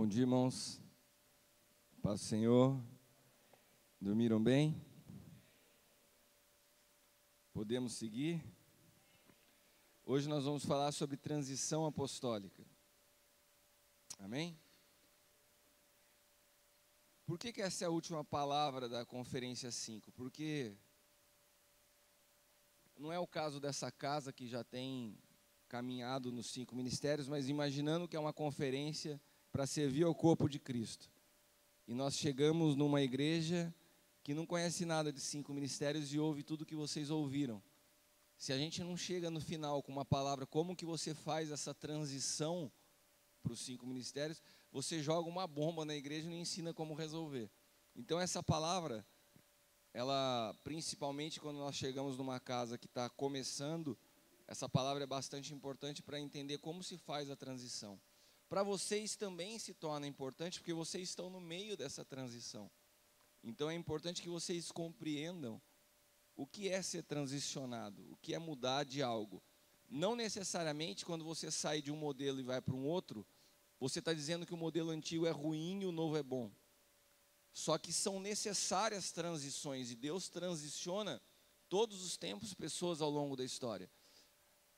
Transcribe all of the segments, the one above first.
Bom dia, irmãos. Paz do Senhor. Dormiram bem? Podemos seguir? Hoje nós vamos falar sobre transição apostólica. Amém? Por que essa é a última palavra da Conferência 5? Porque não é o caso dessa casa que já tem caminhado nos 5 ministérios, mas imaginando que é uma conferência para servir ao corpo de Cristo. E nós chegamos numa igreja que não conhece nada de 5 ministérios e ouve tudo que vocês ouviram. Se a gente não chega no final com uma palavra, como que você faz essa transição para os 5 ministérios, você joga uma bomba na igreja e não ensina como resolver. Então essa palavra, ela, principalmente quando nós chegamos numa casa que está começando, essa palavra é bastante importante para entender como se faz a transição. Para vocês também se torna importante, porque vocês estão no meio dessa transição. Então é importante que vocês compreendam o que é ser transicionado, o que é mudar de algo. Não necessariamente quando você sai de um modelo e vai para um outro, você está dizendo que o modelo antigo é ruim e o novo é bom. Só que são necessárias transições, e Deus transiciona todos os tempos pessoas ao longo da história.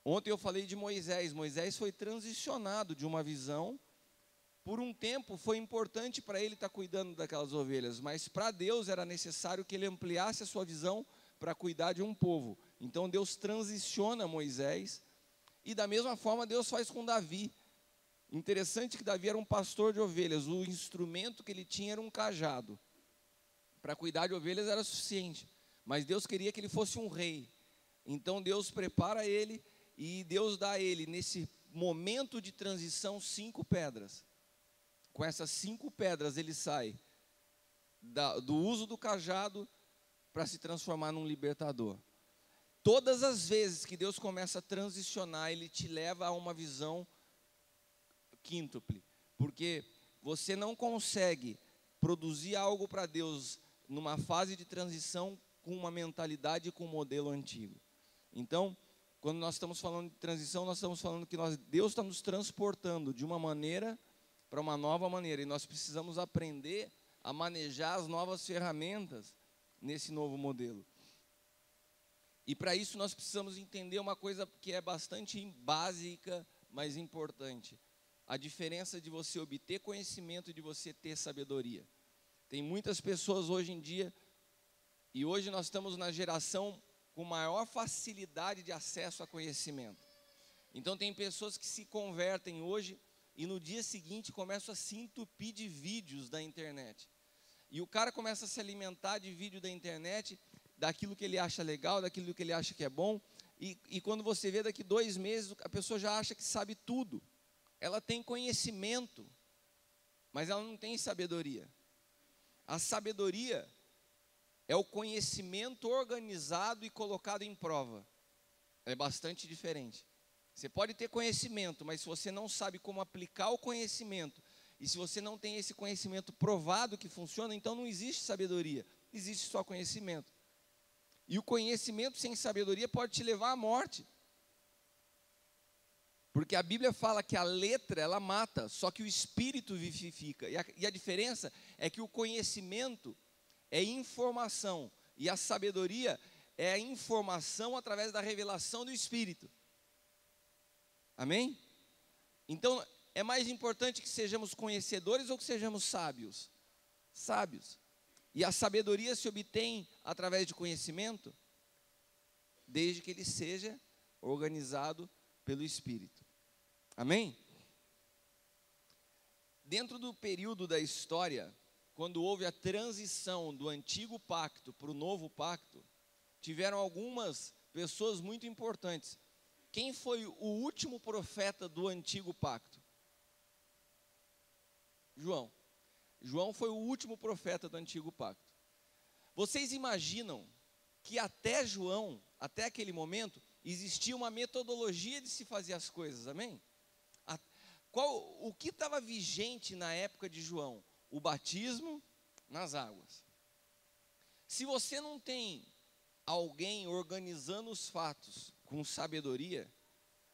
Ontem eu falei de Moisés. Moisés foi transicionado de uma visão. Por um tempo foi importante para ele estar cuidando daquelas ovelhas, mas para Deus era necessário que ele ampliasse a sua visão para cuidar de um povo. Então Deus transiciona Moisés, e da mesma forma Deus faz com Davi. Interessante que Davi era um pastor de ovelhas, o instrumento que ele tinha era um cajado. Para cuidar de ovelhas era suficiente, mas Deus queria que ele fosse um rei. Então Deus prepara ele, e Deus dá a ele, nesse momento de transição, 5 pedras. Com essas 5 pedras ele sai do uso do cajado para se transformar num libertador. Todas as vezes que Deus começa a transicionar, Ele te leva a uma visão quíntuple. Porque você não consegue produzir algo para Deus numa fase de transição com uma mentalidade e com um modelo antigo. Então, quando nós estamos falando de transição, nós estamos falando que Deus está nos transportando de uma maneira para uma nova maneira. E nós precisamos aprender a manejar as novas ferramentas nesse novo modelo. E para isso nós precisamos entender uma coisa que é bastante básica, mas importante. A diferença de você obter conhecimento e de você ter sabedoria. Tem muitas pessoas hoje em dia, e hoje nós estamos na geração com maior facilidade de acesso a conhecimento. Então tem pessoas que se convertem hoje e no dia seguinte começam a se entupir de vídeos da internet. E o cara começa a se alimentar de vídeo da internet, daquilo que ele acha legal, daquilo que ele acha que é bom, e quando você vê daqui 2 meses, a pessoa já acha que sabe tudo. Ela tem conhecimento, mas ela não tem sabedoria. A sabedoria é o conhecimento organizado e colocado em prova. É bastante diferente. Você pode ter conhecimento, mas se você não sabe como aplicar o conhecimento, e se você não tem esse conhecimento provado que funciona, então não existe sabedoria, existe só conhecimento. E o conhecimento sem sabedoria pode te levar à morte. Porque a Bíblia fala que a letra, ela mata, só que o espírito vivifica. E a diferença é que o conhecimento é informação, e a sabedoria é a informação através da revelação do Espírito. Amém? Então, é mais importante que sejamos conhecedores ou que sejamos sábios? Sábios. E a sabedoria se obtém através de conhecimento, desde que ele seja organizado pelo Espírito. Amém? Dentro do período da história, quando houve a transição do antigo pacto para o novo pacto, tiveram algumas pessoas muito importantes. Quem foi o último profeta do antigo pacto? João. João foi o último profeta do antigo pacto. Vocês imaginam que até João, até aquele momento, existia uma metodologia de se fazer as coisas, amém? O que estava vigente na época de João? O batismo nas águas. Se você não tem alguém organizando os fatos com sabedoria,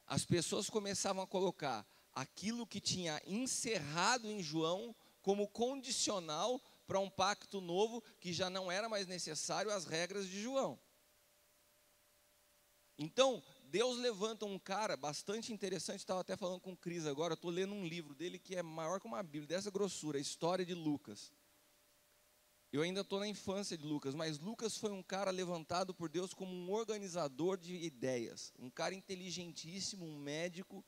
as pessoas começavam a colocar aquilo que tinha encerrado em João como condicional para um pacto novo que já não era mais necessário as regras de João. Então, Deus levanta um cara bastante interessante, estava até falando com o Cris agora, estou lendo um livro dele que é maior que uma Bíblia, dessa grossura, a história de Lucas. Eu ainda estou na infância de Lucas, mas Lucas foi um cara levantado por Deus como um organizador de ideias, um cara inteligentíssimo, um médico,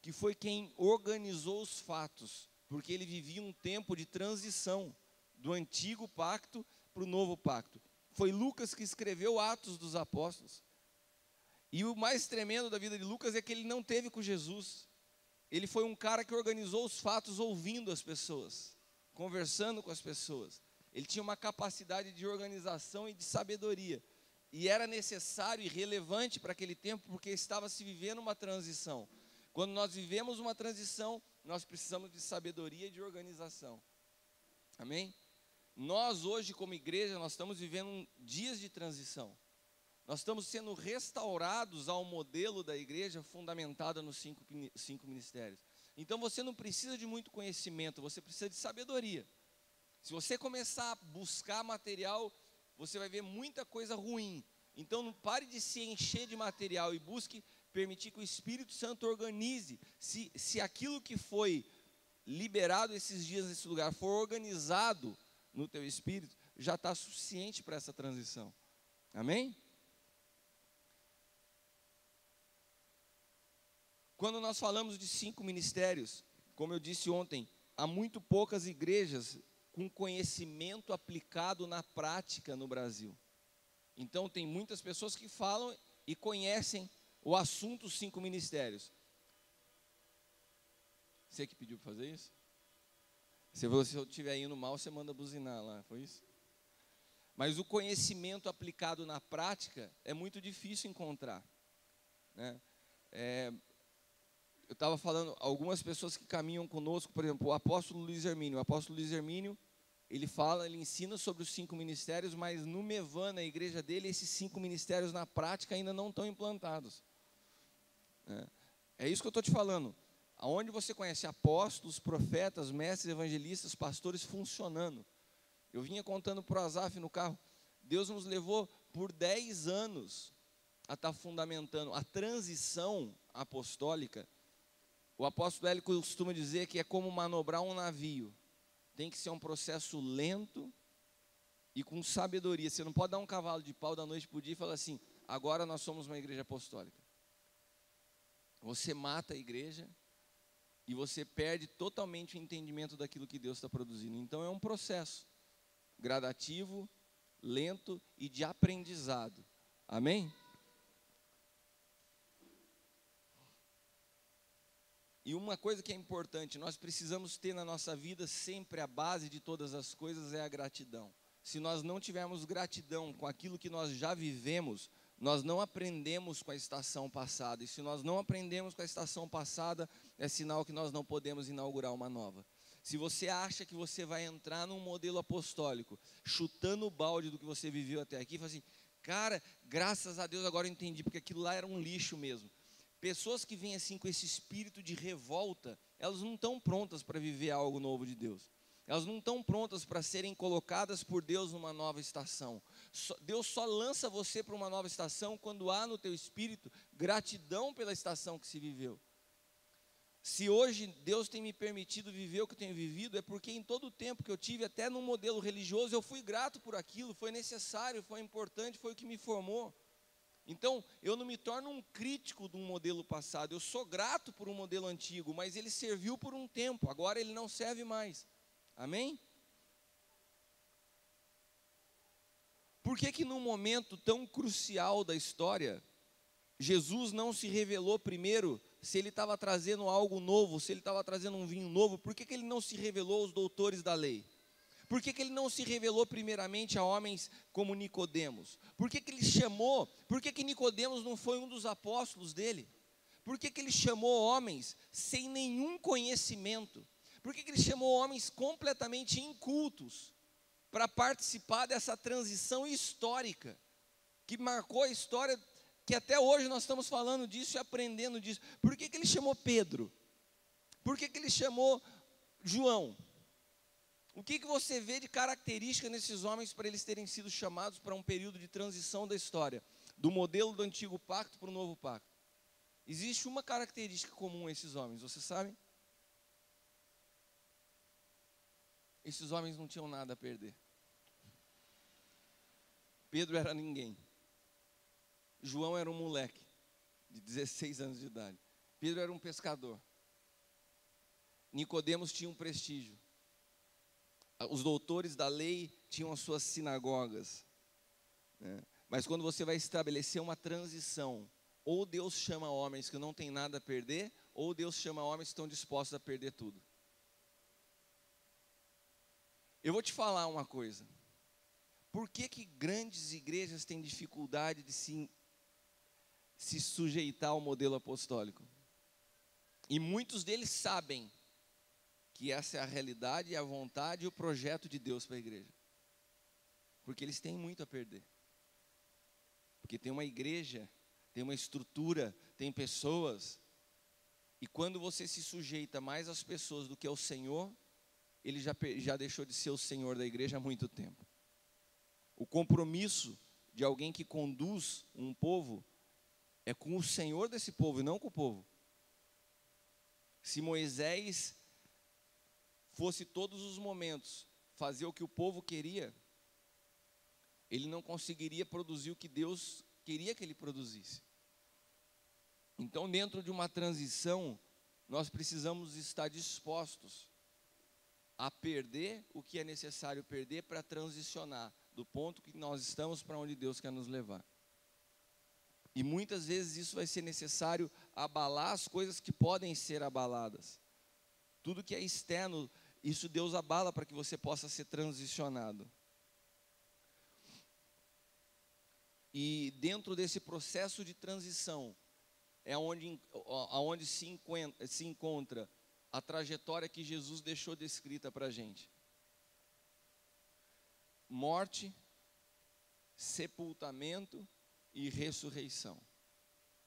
que foi quem organizou os fatos, porque ele vivia um tempo de transição do antigo pacto para o novo pacto. Foi Lucas que escreveu Atos dos Apóstolos. E o mais tremendo da vida de Lucas é que ele não teve com Jesus. Ele foi um cara que organizou os fatos ouvindo as pessoas, conversando com as pessoas. Ele tinha uma capacidade de organização e de sabedoria. E era necessário e relevante para aquele tempo, porque estava se vivendo uma transição. Quando nós vivemos uma transição, nós precisamos de sabedoria e de organização. Amém? Nós hoje, como igreja, nós estamos vivendo dias de transição. Nós estamos sendo restaurados ao modelo da igreja fundamentada nos cinco ministérios. Então você não precisa de muito conhecimento, você precisa de sabedoria. Se você começar a buscar material, você vai ver muita coisa ruim. Então não pare de se encher de material e busque permitir que o Espírito Santo organize. Se aquilo que foi liberado esses dias nesse lugar for organizado no teu espírito, já está suficiente para essa transição. Amém? Quando nós falamos de 5 ministérios, como eu disse ontem, há muito poucas igrejas com conhecimento aplicado na prática no Brasil. Então tem muitas pessoas que falam e conhecem o assunto 5 ministérios. Você que pediu para fazer isso? Se eu estiver indo mal, você manda buzinar lá, foi isso? Mas o conhecimento aplicado na prática é muito difícil encontrar, né? Eu estava falando, algumas pessoas que caminham conosco, por exemplo, o apóstolo Luiz Hermínio. O apóstolo Luiz Hermínio, ele ensina sobre os 5 ministérios, mas no Mevan, na igreja dele, esses 5 ministérios na prática ainda não estão implantados. É isso que eu estou te falando. Aonde você conhece apóstolos, profetas, mestres, evangelistas, pastores funcionando. Eu vinha contando para o Azaf no carro, Deus nos levou por 10 anos a estar fundamentando a transição apostólica. O apóstolo Hélio costuma dizer que é como manobrar um navio. Tem que ser um processo lento e com sabedoria. Você não pode dar um cavalo de pau da noite para o dia e falar assim, agora nós somos uma igreja apostólica. Você mata a igreja e você perde totalmente o entendimento daquilo que Deus está produzindo. Então é um processo gradativo, lento e de aprendizado. Amém? E uma coisa que é importante, nós precisamos ter na nossa vida sempre a base de todas as coisas é a gratidão. Se nós não tivermos gratidão com aquilo que nós já vivemos, nós não aprendemos com a estação passada. E se nós não aprendemos com a estação passada, é sinal que nós não podemos inaugurar uma nova. Se você acha que você vai entrar num modelo apostólico, chutando o balde do que você viveu até aqui, fala assim, cara, graças a Deus agora eu entendi, porque aquilo lá era um lixo mesmo. Pessoas que vêm assim com esse espírito de revolta, elas não estão prontas para viver algo novo de Deus. Elas não estão prontas para serem colocadas por Deus numa nova estação. Deus só lança você para uma nova estação quando há no teu espírito gratidão pela estação que se viveu. Se hoje Deus tem me permitido viver o que eu tenho vivido, é porque em todo o tempo que eu tive, até no modelo religioso, eu fui grato por aquilo, foi necessário, foi importante, foi o que me formou. Então, eu não me torno um crítico de um modelo passado, eu sou grato por um modelo antigo, mas ele serviu por um tempo, agora ele não serve mais. Amém? Por que num momento tão crucial da história, Jesus não se revelou primeiro, se ele estava trazendo algo novo, se ele estava trazendo um vinho novo, por que ele não se revelou aos doutores da lei? Por que ele não se revelou primeiramente a homens como Nicodemos? Por que ele chamou, por que Nicodemos não foi um dos apóstolos dele? Por que ele chamou homens sem nenhum conhecimento? Por que ele chamou homens completamente incultos para participar dessa transição histórica que marcou a história, que até hoje nós estamos falando disso e aprendendo disso? Por que ele chamou Pedro? Por que ele chamou João? O que você vê de característica nesses homens para eles terem sido chamados para um período de transição da história, do modelo do antigo pacto para o novo pacto? Existe uma característica comum a esses homens, vocês sabem? Esses homens não tinham nada a perder. Pedro era ninguém. João era um moleque de 16 anos de idade. Pedro era um pescador. Nicodemos tinha um prestígio. Os doutores da lei tinham as suas sinagogas, né? Mas quando você vai estabelecer uma transição, ou Deus chama homens que não têm nada a perder, ou Deus chama homens que estão dispostos a perder tudo. Eu vou te falar uma coisa. Por que grandes igrejas têm dificuldade de se sujeitar ao modelo apostólico? E muitos deles sabem que essa é a realidade, a vontade e o projeto de Deus para a igreja. Porque eles têm muito a perder. Porque tem uma igreja, tem uma estrutura, tem pessoas. E quando você se sujeita mais às pessoas do que ao Senhor, ele já deixou de ser o Senhor da igreja há muito tempo. O compromisso de alguém que conduz um povo é com o Senhor desse povo e não com o povo. Se Moisés fosse todos os momentos fazer o que o povo queria, ele não conseguiria produzir o que Deus queria que ele produzisse. Então, dentro de uma transição, nós precisamos estar dispostos a perder o que é necessário perder para transicionar do ponto que nós estamos para onde Deus quer nos levar. E muitas vezes isso vai ser necessário abalar as coisas que podem ser abaladas. Tudo que é externo, isso Deus abala para que você possa ser transicionado. E dentro desse processo de transição, é onde se encontra a trajetória que Jesus deixou descrita para a gente. Morte, sepultamento e ressurreição.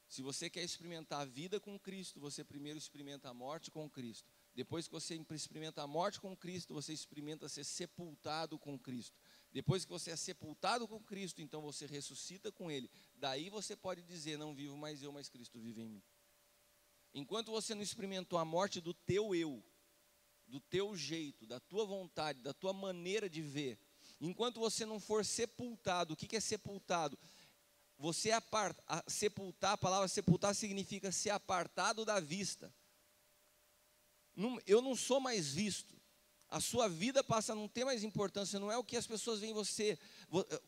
Se você quer experimentar a vida com Cristo, você primeiro experimenta a morte com Cristo. Depois que você experimenta a morte com Cristo, você experimenta ser sepultado com Cristo. Depois que você é sepultado com Cristo, então você ressuscita com Ele. Daí você pode dizer, não vivo mais eu, mas Cristo vive em mim. Enquanto você não experimentou a morte do teu eu, do teu jeito, da tua vontade, da tua maneira de ver, enquanto você não for sepultado, o que é sepultado? Você sepultar, a palavra sepultar significa ser apartado da vista. Eu não sou mais visto. A sua vida passa a não ter mais importância, não é o que as pessoas veem em você.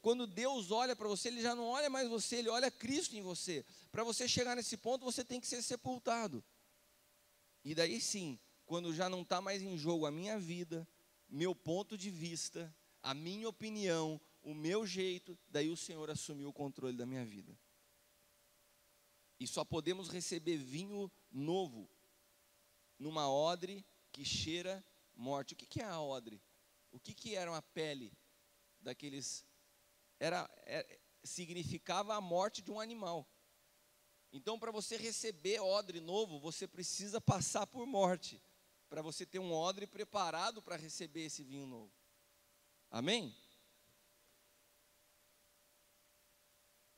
Quando Deus olha para você, Ele já não olha mais você, Ele olha Cristo em você. Para você chegar nesse ponto, você tem que ser sepultado. E daí sim, quando já não está mais em jogo a minha vida, meu ponto de vista, a minha opinião, o meu jeito, daí o Senhor assumiu o controle da minha vida. E só podemos receber vinho novo numa odre que cheira morte. O que é a odre? O que era uma pele daqueles? Significava a morte de um animal. Então, para você receber odre novo, você precisa passar por morte, para você ter um odre preparado para receber esse vinho novo. Amém?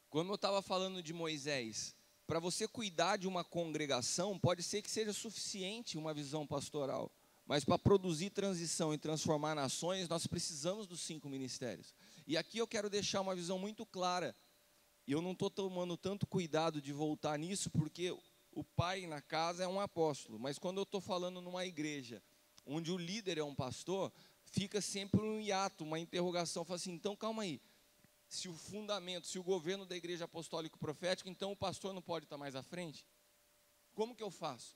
Quando eu estava falando de Moisés, para você cuidar de uma congregação, pode ser que seja suficiente uma visão pastoral, mas para produzir transição e transformar nações, nós precisamos dos 5 ministérios. E aqui eu quero deixar uma visão muito clara, e eu não estou tomando tanto cuidado de voltar nisso, porque o pai na casa é um apóstolo, mas quando eu estou falando numa igreja, onde o líder é um pastor, fica sempre um hiato, uma interrogação, fala assim, então calma aí, se o fundamento, se o governo da igreja apostólica profética, então o pastor não pode estar mais à frente? Como que eu faço?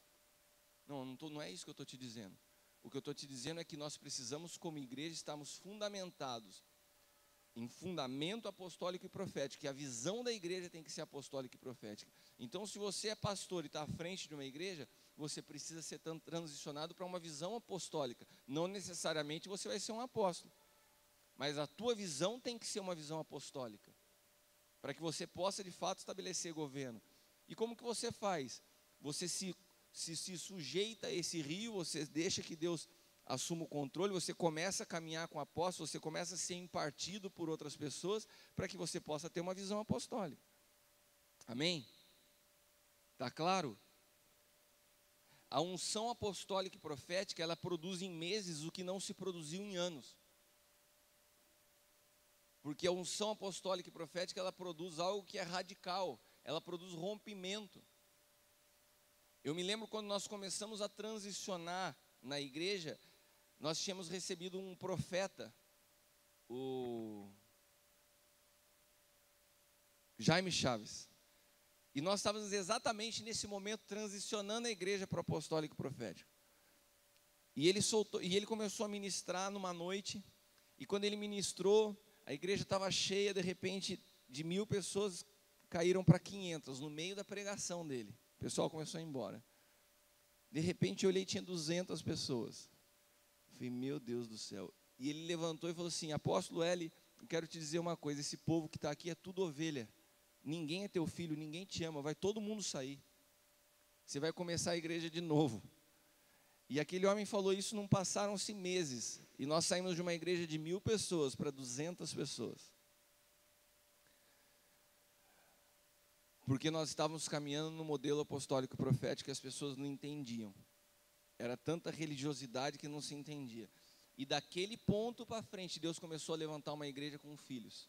Não é isso que eu estou te dizendo. O que eu estou te dizendo é que nós precisamos, como igreja, estarmos fundamentados em fundamento apostólico e profético, que a visão da igreja tem que ser apostólica e profética. Então, se você é pastor e está à frente de uma igreja, você precisa ser transicionado para uma visão apostólica. Não necessariamente você vai ser um apóstolo, mas a tua visão tem que ser uma visão apostólica, para que você possa de fato estabelecer governo. E como que você faz? Você se se sujeita a esse rio, você deixa que Deus assuma o controle, você começa a caminhar com o apóstolo, você começa a ser impartido por outras pessoas, para que você possa ter uma visão apostólica. Amém? Está claro? A unção apostólica e profética, ela produz em meses o que não se produziu em anos. Porque a unção apostólica e profética, ela produz algo que é radical, ela produz rompimento. Eu me lembro quando nós começamos a transicionar na igreja, nós tínhamos recebido um profeta, o Jaime Chaves. E nós estávamos exatamente nesse momento transicionando a igreja para o apostólico e profético. E ele começou a ministrar numa noite, e quando ele ministrou, a igreja estava cheia, de repente, de 1000 pessoas caíram para 500, no meio da pregação dele. O pessoal começou a ir embora. De repente eu olhei e tinha 200 pessoas. Eu falei, meu Deus do céu. E ele levantou e falou assim, apóstolo L, eu quero te dizer uma coisa, esse povo que está aqui é tudo ovelha. Ninguém é teu filho, ninguém te ama, vai todo mundo sair. Você vai começar a igreja de novo. E aquele homem falou isso, não passaram-se meses. E nós saímos de uma igreja de 1000 pessoas para 200 pessoas. Porque nós estávamos caminhando no modelo apostólico profético que as pessoas não entendiam. Era tanta religiosidade que não se entendia. E daquele ponto para frente, Deus começou a levantar uma igreja com filhos.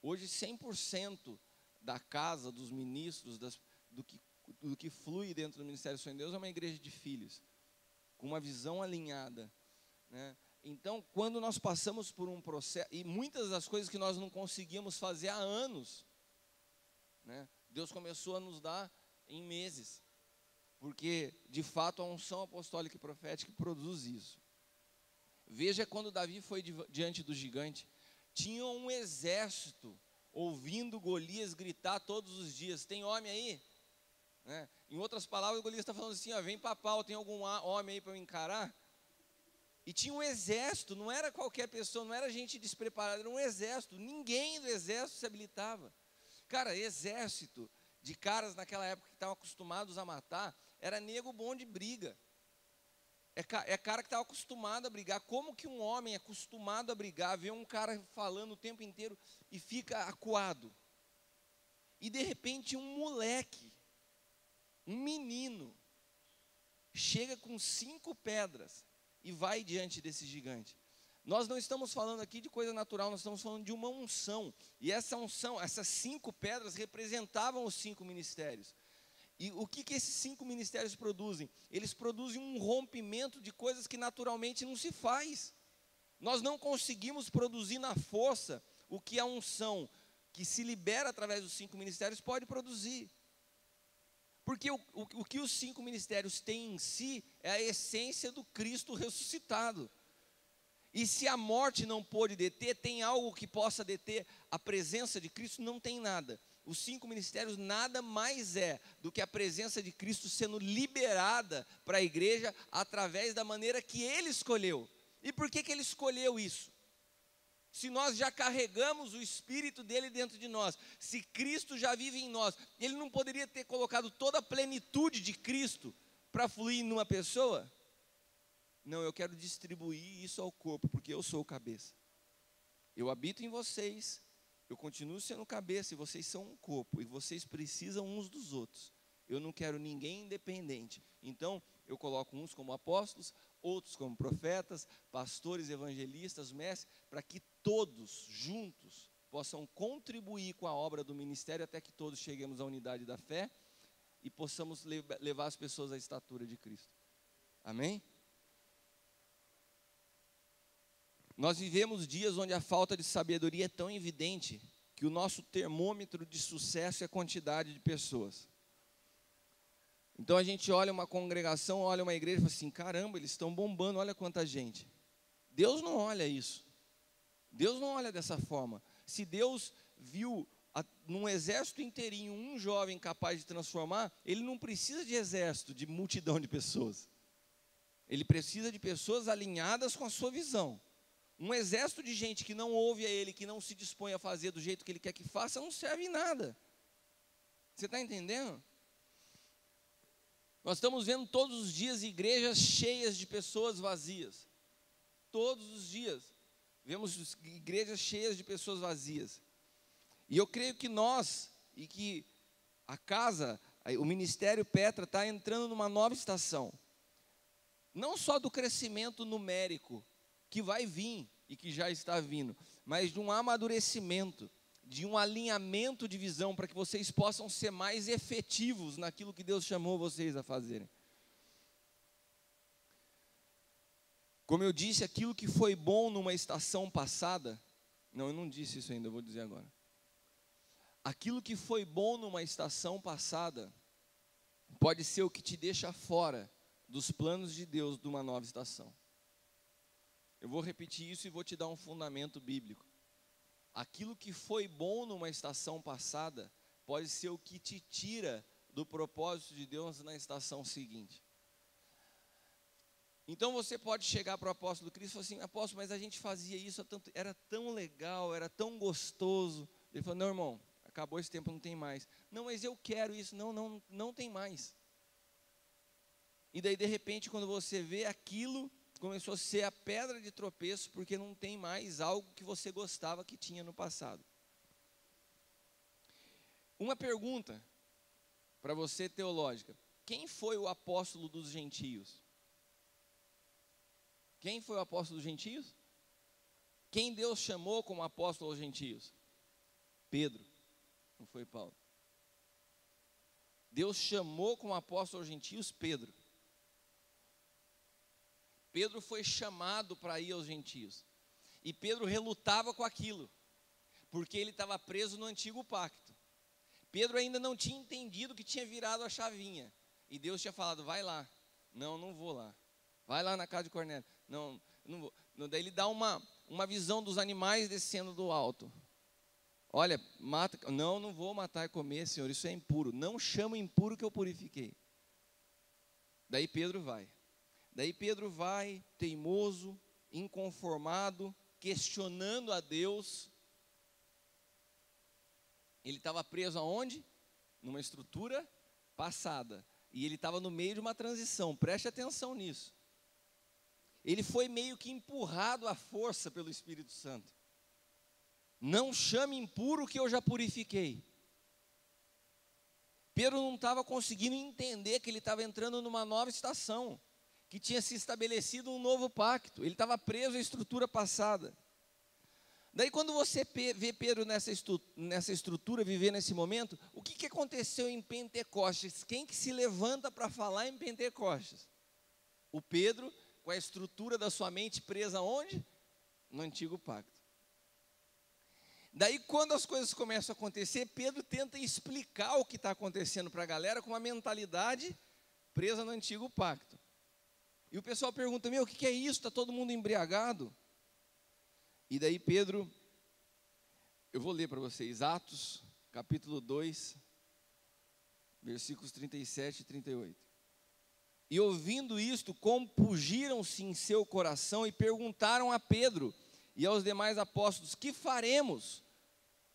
Hoje, 100% da casa, dos ministros, do que flui dentro do Ministério Sonho de Deus é uma igreja de filhos, com uma visão alinhada, né? Então, quando nós passamos por um processo, e muitas das coisas que nós não conseguíamos fazer há anos, né, Deus começou a nos dar em meses, porque, de fato, a unção apostólica e profética produz isso. Veja quando Davi foi diante do gigante, tinha um exército ouvindo Golias gritar todos os dias, tem homem aí? Né? Em outras palavras, Golias está falando assim, ó, vem para pau, tem algum homem aí para eu encarar? E tinha um exército, não era qualquer pessoa, não era gente despreparada, era um exército, ninguém do exército se habilitava. Cara, exército de caras naquela época que estavam acostumados a matar, era nego bom de briga. É cara que estava acostumado a brigar. Como que um homem acostumado a brigar, vê um cara falando o tempo inteiro e fica acuado? E de repente um moleque, um menino, chega com 5 pedras e vai diante desse gigante. Nós não estamos falando aqui de coisa natural, nós estamos falando de uma unção. E essa unção, essas 5 pedras representavam os 5 ministérios. E o que esses 5 ministérios produzem? Eles produzem um rompimento de coisas que naturalmente não se faz. Nós não conseguimos produzir na força o que a unção que se libera através dos 5 ministérios pode produzir. Porque o que os 5 ministérios têm em si é a essência do Cristo ressuscitado. E se a morte não pôde deter, tem algo que possa deter a presença de Cristo? Não tem nada. Os 5 ministérios nada mais é do que a presença de Cristo sendo liberada para a igreja através da maneira que Ele escolheu. E por que Ele escolheu isso? Se nós já carregamos o Espírito dEle dentro de nós, se Cristo já vive em nós, Ele não poderia ter colocado toda a plenitude de Cristo para fluir numa pessoa? Não, eu quero distribuir isso ao corpo, porque eu sou o cabeça. Eu habito em vocês, eu continuo sendo cabeça e vocês são um corpo, e vocês precisam uns dos outros. Eu não quero ninguém independente. Então, eu coloco uns como apóstolos, outros como profetas, pastores, evangelistas, mestres, para que todos juntos possam contribuir com a obra do ministério até que todos cheguemos à unidade da fé e possamos levar as pessoas à estatura de Cristo. Amém? Nós vivemos dias onde a falta de sabedoria é tão evidente que o nosso termômetro de sucesso é a quantidade de pessoas. Então a gente olha uma congregação, olha uma igreja e fala assim, caramba, eles estão bombando, olha quanta gente. Deus não olha isso. Deus não olha dessa forma. Se Deus viu num exército inteirinho um jovem capaz de transformar, Ele não precisa de exército, de multidão de pessoas. Ele precisa de pessoas alinhadas com a sua visão. Um exército de gente que não ouve a Ele, que não se dispõe a fazer do jeito que Ele quer que faça, não serve em nada. Você está entendendo? Nós estamos vendo todos os dias igrejas cheias de pessoas vazias. Todos os dias vemos igrejas cheias de pessoas vazias. E eu creio que nós, e que a casa, o Ministério Petra está entrando numa nova estação. Não só do crescimento numérico, que vai vir e que já está vindo, mas de um amadurecimento, de um alinhamento de visão, para que vocês possam ser mais efetivos naquilo que Deus chamou vocês a fazerem. Como eu disse, aquilo que foi bom numa estação passada, não, eu não disse isso ainda, eu vou dizer agora. Aquilo que foi bom numa estação passada, pode ser o que te deixa fora dos planos de Deus de uma nova estação. Eu vou repetir isso e vou te dar um fundamento bíblico. Aquilo que foi bom numa estação passada, pode ser o que te tira do propósito de Deus na estação seguinte. Então você pode chegar para o apóstolo Cristo e falar assim: apóstolo, mas a gente fazia isso, era tão legal, era tão gostoso. Ele falou: não, irmão, acabou esse tempo, não tem mais. Não, mas eu quero isso. Não tem mais. E daí, de repente, quando você vê, aquilo começou a ser a pedra de tropeço, porque não tem mais algo que você gostava que tinha no passado. Uma pergunta para você, teológica: quem foi o apóstolo dos gentios? Quem foi o apóstolo dos gentios? Quem Deus chamou como apóstolo aos gentios? Pedro, não foi Paulo. Deus chamou como apóstolo aos gentios Pedro. Pedro foi chamado para ir aos gentios. E Pedro relutava com aquilo, porque ele estava preso no antigo pacto. Pedro ainda não tinha entendido que tinha virado a chavinha. E Deus tinha falado: vai lá. Não vou lá. Vai lá na casa de Cornélio. Não vou. Daí ele dá uma visão dos animais descendo do alto. Olha, mata. Não vou matar e comer, Senhor, isso é impuro. Não chama impuro que eu purifiquei. Daí Pedro vai. Teimoso, inconformado, questionando a Deus. Ele estava preso aonde? Numa estrutura passada. E ele estava no meio de uma transição, preste atenção nisso. Ele foi meio que empurrado à força pelo Espírito Santo. Não chame impuro que eu já purifiquei. Pedro não estava conseguindo entender que ele estava entrando numa nova estação, que tinha se estabelecido um novo pacto. Ele estava preso à estrutura passada. Daí quando você vê Pedro nessa estrutura, viver nesse momento, o que aconteceu em Pentecostes? Quem que se levanta para falar em Pentecostes? O Pedro, com a estrutura da sua mente presa onde? No antigo pacto. Daí quando as coisas começam a acontecer, Pedro tenta explicar o que está acontecendo para a galera com uma mentalidade presa no antigo pacto. E o pessoal pergunta: o que é isso? Está todo mundo embriagado? E daí Pedro, eu vou ler para vocês, Atos, capítulo 2, versículos 37 e 38. E ouvindo isto, compungiram-se em seu coração e perguntaram a Pedro e aos demais apóstolos: que faremos,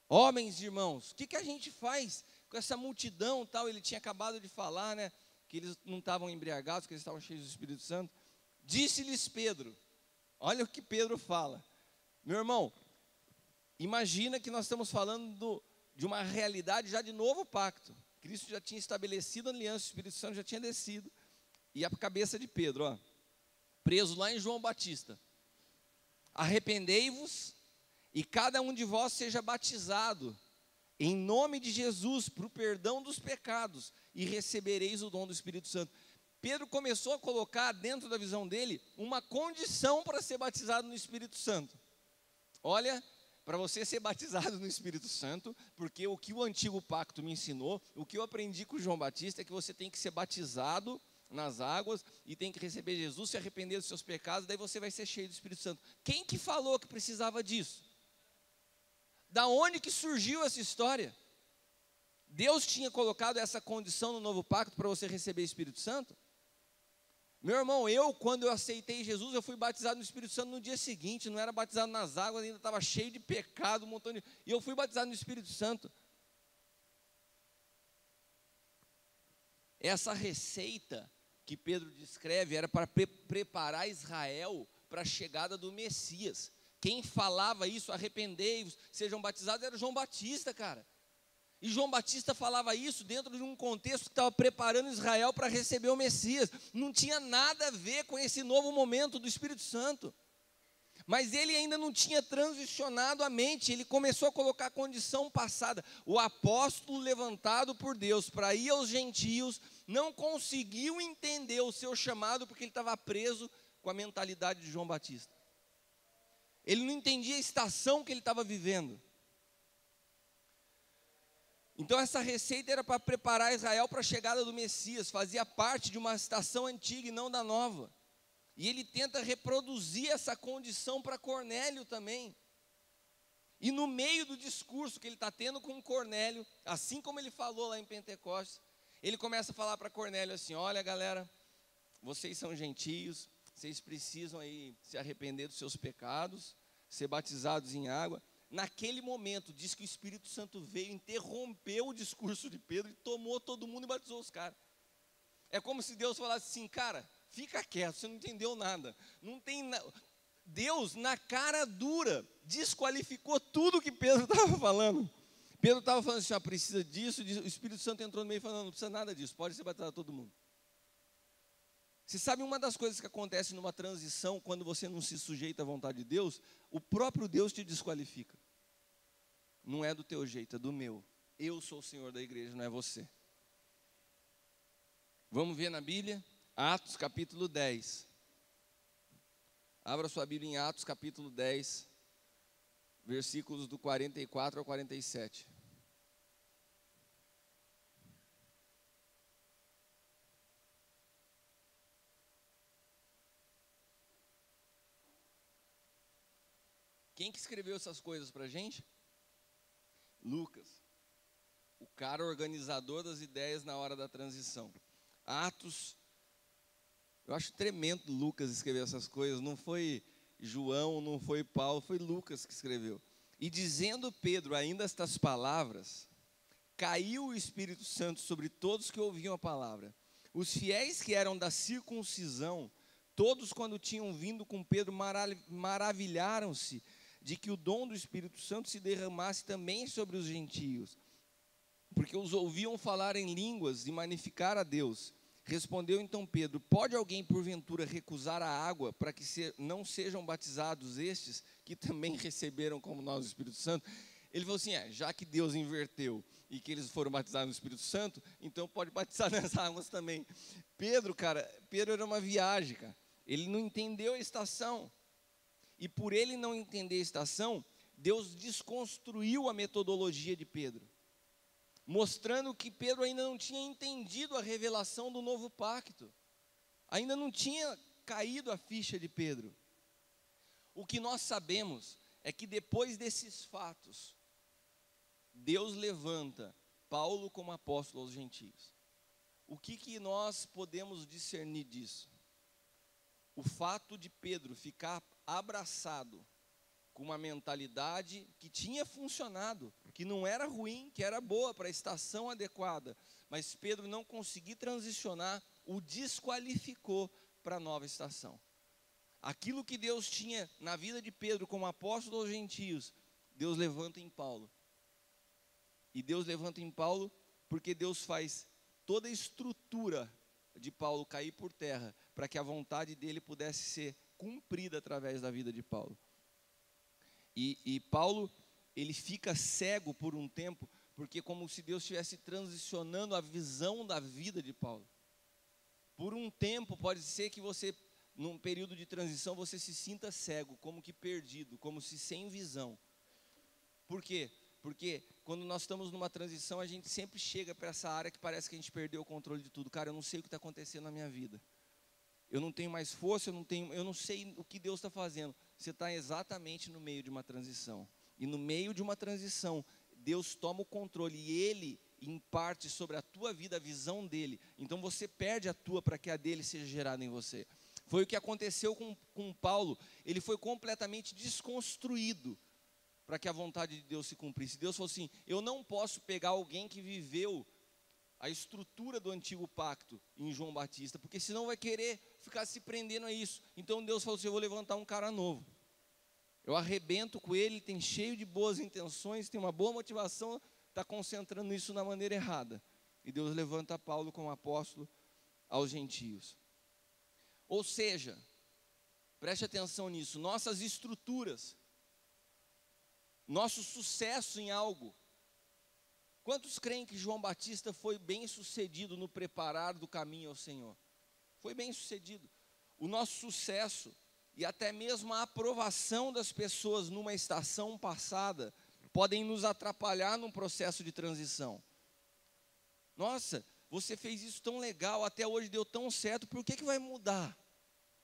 homens e irmãos? O que a gente faz com essa multidão tal? Ele tinha acabado de falar, né, que eles não estavam embriagados, que eles estavam cheios do Espírito Santo. Disse-lhes Pedro, olha o que Pedro fala: meu irmão, imagina que nós estamos falando de uma realidade já de novo pacto. Cristo já tinha estabelecido a aliança, o Espírito Santo já tinha descido. E a cabeça de Pedro, preso lá em João Batista: arrependei-vos e cada um de vós seja batizado em nome de Jesus para o perdão dos pecados e recebereis o dom do Espírito Santo. Pedro começou a colocar dentro da visão dele uma condição para ser batizado no Espírito Santo. Olha, para você ser batizado no Espírito Santo, porque o que o antigo pacto me ensinou, o que eu aprendi com João Batista, é que você tem que ser batizado nas águas e tem que receber Jesus, se arrepender dos seus pecados, daí você vai ser cheio do Espírito Santo. Quem que falou que precisava disso? Da onde que surgiu essa história? Deus tinha colocado essa condição no novo pacto para você receber o Espírito Santo? Meu irmão, quando eu aceitei Jesus, eu fui batizado no Espírito Santo no dia seguinte. Não era batizado nas águas, ainda estava cheio de pecado, e eu fui batizado no Espírito Santo. Essa receita que Pedro descreve era para preparar Israel para a chegada do Messias. Quem falava isso, arrependei-vos, sejam batizados, era João Batista, cara. E João Batista falava isso dentro de um contexto que estava preparando Israel para receber o Messias. Não tinha nada a ver com esse novo momento do Espírito Santo. Mas ele ainda não tinha transicionado a mente, ele começou a colocar a condição passada. O apóstolo levantado por Deus para ir aos gentios não conseguiu entender o seu chamado porque ele estava preso com a mentalidade de João Batista. Ele não entendia a estação que ele estava vivendo. Então essa receita era para preparar Israel para a chegada do Messias, fazia parte de uma estação antiga e não da nova. E ele tenta reproduzir essa condição para Cornélio também. E no meio do discurso que ele está tendo com Cornélio, assim como ele falou lá em Pentecostes, ele começa a falar para Cornélio assim: olha galera, vocês são gentios, vocês precisam aí se arrepender dos seus pecados, ser batizados em água. Naquele momento, diz que o Espírito Santo veio, interrompeu o discurso de Pedro e tomou todo mundo e batizou os caras. É como se Deus falasse assim: cara, fica quieto, você não entendeu nada. Não tem Deus, na cara dura, desqualificou tudo que Pedro estava falando. Pedro estava falando assim: precisa disso, o Espírito Santo entrou no meio e falou: não precisa nada disso, pode ser batizado todo mundo. Você sabe uma das coisas que acontece numa transição, quando você não se sujeita à vontade de Deus, o próprio Deus te desqualifica. Não é do teu jeito, é do meu. Eu sou o Senhor da igreja, não é você. Vamos ver na Bíblia, Atos capítulo 10. Abra sua Bíblia em Atos capítulo 10, versículos do 44 ao 47. Quem que escreveu essas coisas para a gente? Lucas, o cara organizador das ideias na hora da transição. Atos, eu acho tremendo Lucas escrever essas coisas, não foi João, não foi Paulo, foi Lucas que escreveu. E dizendo Pedro ainda estas palavras, caiu o Espírito Santo sobre todos que ouviam a palavra. Os fiéis que eram da circuncisão, todos quando tinham vindo com Pedro, maravilharam-se de que o dom do Espírito Santo se derramasse também sobre os gentios, porque os ouviam falar em línguas e magnificar a Deus. Respondeu então Pedro: pode alguém porventura recusar a água para que não sejam batizados estes que também receberam como nós o Espírito Santo? Ele falou assim: já que Deus inverteu e que eles foram batizados no Espírito Santo, então pode batizar nas águas também. Pedro era uma viagem, cara. Ele não entendeu a estação. E por ele não entender a estação, Deus desconstruiu a metodologia de Pedro, mostrando que Pedro ainda não tinha entendido a revelação do novo pacto. Ainda não tinha caído a ficha de Pedro. O que nós sabemos é que depois desses fatos, Deus levanta Paulo como apóstolo aos gentios. O que nós podemos discernir disso? O fato de Pedro ficar abraçado com uma mentalidade que tinha funcionado, que não era ruim, que era boa para a estação adequada, mas Pedro não conseguiu transicionar, o desqualificou para a nova estação. Aquilo que Deus tinha na vida de Pedro como apóstolo aos gentios, Deus levanta em Paulo. E Deus levanta em Paulo porque Deus faz toda a estrutura de Paulo cair por terra, para que a vontade dele pudesse ser cumprida através da vida de Paulo. E Paulo, ele fica cego por um tempo, porque como se Deus estivesse transicionando a visão da vida de Paulo. Por um tempo, pode ser que você, num período de transição, você se sinta cego, como que perdido, como se sem visão. Por quê? Porque quando nós estamos numa transição, a gente sempre chega para essa área que parece que a gente perdeu o controle de tudo. Cara, eu não sei o que está acontecendo na minha vida. Eu não tenho mais força, eu não sei o que Deus está fazendo. Você está exatamente no meio de uma transição. E no meio de uma transição, Deus toma o controle e Ele imparte sobre a tua vida a visão dEle. Então você perde a tua para que a dEle seja gerada em você. Foi o que aconteceu com Paulo. Ele foi completamente desconstruído para que a vontade de Deus se cumprisse. Deus falou assim: eu não posso pegar alguém que viveu a estrutura do antigo pacto em João Batista, porque senão vai querer ficar se prendendo a isso. Então Deus falou assim: eu vou levantar um cara novo. Eu arrebento com ele, tem cheio de boas intenções, tem uma boa motivação, está concentrando isso na maneira errada. E Deus levanta Paulo como apóstolo aos gentios. Ou seja, preste atenção nisso, nossas estruturas, nosso sucesso em algo. Quantos creem que João Batista foi bem sucedido no preparar do caminho ao Senhor? Foi bem sucedido. O nosso sucesso e até mesmo a aprovação das pessoas numa estação passada podem nos atrapalhar num processo de transição. Nossa, você fez isso tão legal, até hoje deu tão certo, por que vai mudar?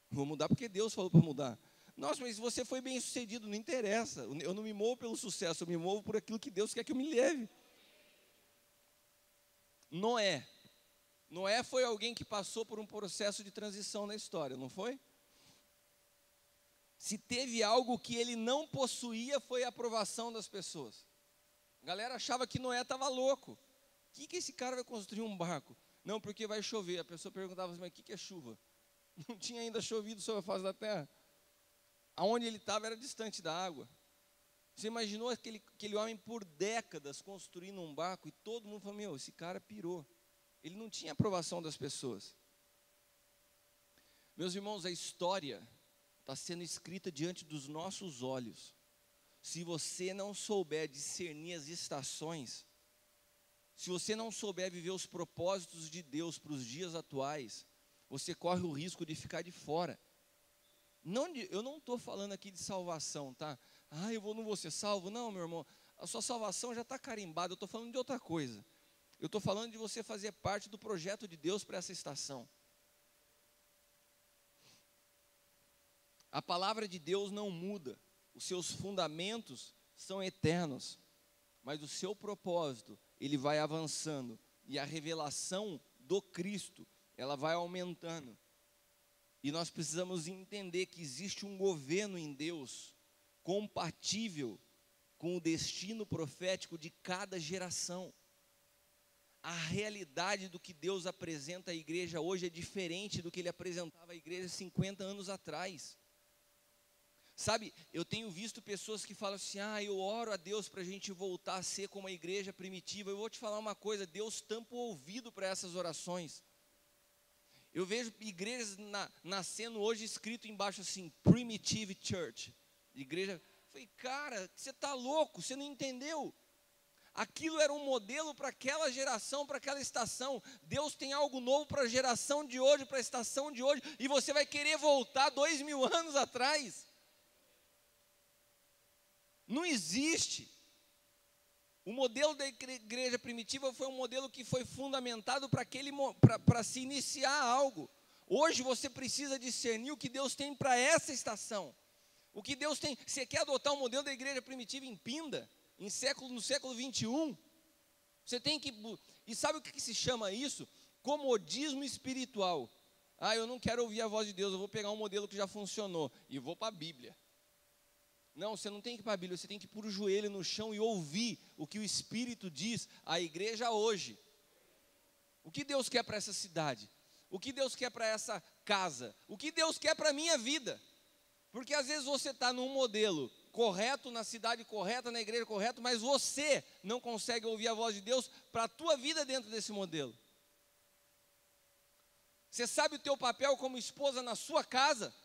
Vou mudar porque Deus falou para mudar. Nossa, mas você foi bem sucedido, não interessa. Eu não me movo pelo sucesso, eu me movo por aquilo que Deus quer que eu me leve. Noé foi alguém que passou por um processo de transição na história, não foi? Se teve algo que ele não possuía, foi a aprovação das pessoas. A galera achava que Noé estava louco. O que esse cara vai construir um barco? Não, porque vai chover. A pessoa perguntava assim: mas o que é chuva? Não tinha ainda chovido sobre a face da terra. Aonde ele estava era distante da água. Você imaginou aquele homem por décadas construindo um barco e todo mundo falou: meu, esse cara pirou. Ele não tinha aprovação das pessoas. Meus irmãos, a história está sendo escrita diante dos nossos olhos. Se você não souber discernir as estações, se você não souber viver os propósitos de Deus para os dias atuais, você corre o risco de ficar de fora. Eu não estou falando aqui de salvação, tá? Não vou ser salvo. Não, meu irmão, a sua salvação já está carimbada. Eu estou falando de outra coisa. Eu estou falando de você fazer parte do projeto de Deus para essa estação. A palavra de Deus não muda, os seus fundamentos são eternos, mas o seu propósito, ele vai avançando, e a revelação do Cristo, ela vai aumentando. E nós precisamos entender que existe um governo em Deus, compatível com o destino profético de cada geração. A realidade do que Deus apresenta à igreja hoje é diferente do que Ele apresentava à igreja 50 anos atrás. Sabe, eu tenho visto pessoas que falam assim: eu oro a Deus para a gente voltar a ser como a igreja primitiva. Eu vou te falar uma coisa: Deus tampa o ouvido para essas orações. Eu vejo igrejas nascendo hoje escrito embaixo assim: Primitive Church. Igreja, falei, cara, você está louco, você não entendeu. Aquilo era um modelo para aquela geração, para aquela estação. Deus tem algo novo para a geração de hoje, para a estação de hoje, e você vai querer voltar 2000 anos atrás. Não existe. O modelo da igreja primitiva foi um modelo que foi fundamentado para se iniciar algo. Hoje você precisa discernir o que Deus tem para essa estação. O que Deus tem. Você quer adotar o modelo da igreja primitiva em Pinda, no século 21? Você tem que. E sabe o que se chama isso? Comodismo espiritual. Eu não quero ouvir a voz de Deus, eu vou pegar um modelo que já funcionou e vou para a Bíblia. Não, você não tem que ir para a Bíblia, você tem que pôr o joelho no chão e ouvir o que o Espírito diz à igreja hoje. O que Deus quer para essa cidade? O que Deus quer para essa casa? O que Deus quer para a minha vida? Porque às vezes você está num modelo correto, na cidade correta, na igreja correta, mas você não consegue ouvir a voz de Deus para a tua vida dentro desse modelo. Você sabe o teu papel como esposa na sua casa?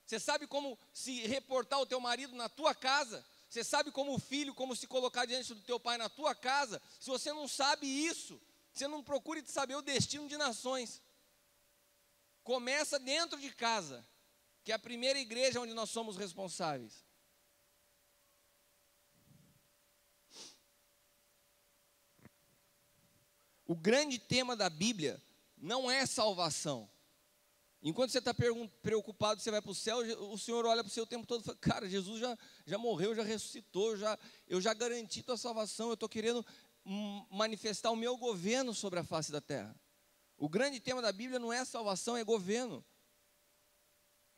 Você sabe como se reportar o teu marido na tua casa? Você sabe como filho, como se colocar diante do teu pai na tua casa? Se você não sabe isso, você não procure saber o destino de nações. Começa dentro de casa, que é a primeira igreja onde nós somos responsáveis. O grande tema da Bíblia não é salvação. Enquanto você está preocupado, você vai para o céu, o Senhor olha para o seu o tempo todo e fala: cara, Jesus já morreu, já ressuscitou, eu já garanti tua salvação, eu estou querendo manifestar o meu governo sobre a face da terra. O grande tema da Bíblia não é salvação, é governo.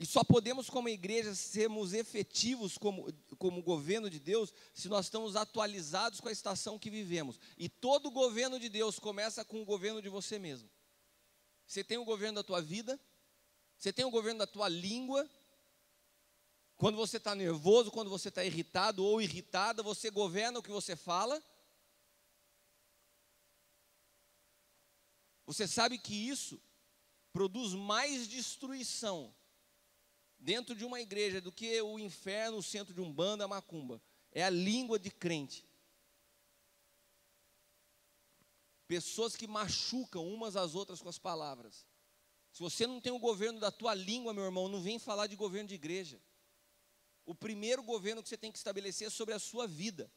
E só podemos, como igreja, sermos efetivos como governo de Deus, se nós estamos atualizados com a estação que vivemos. E todo governo de Deus começa com o governo de você mesmo. Você tem o governo da tua vida, você tem o governo da tua língua. Quando você está nervoso, quando você está irritado ou irritada, você governa o que você fala. Você sabe que isso produz mais destruição dentro de uma igreja do que o inferno, o centro de Umbanda, a macumba. É a língua de crente. Pessoas que machucam umas às outras com as palavras. Se você não tem o governo da tua língua, meu irmão, não vem falar de governo de igreja. O primeiro governo que você tem que estabelecer é sobre a sua vida.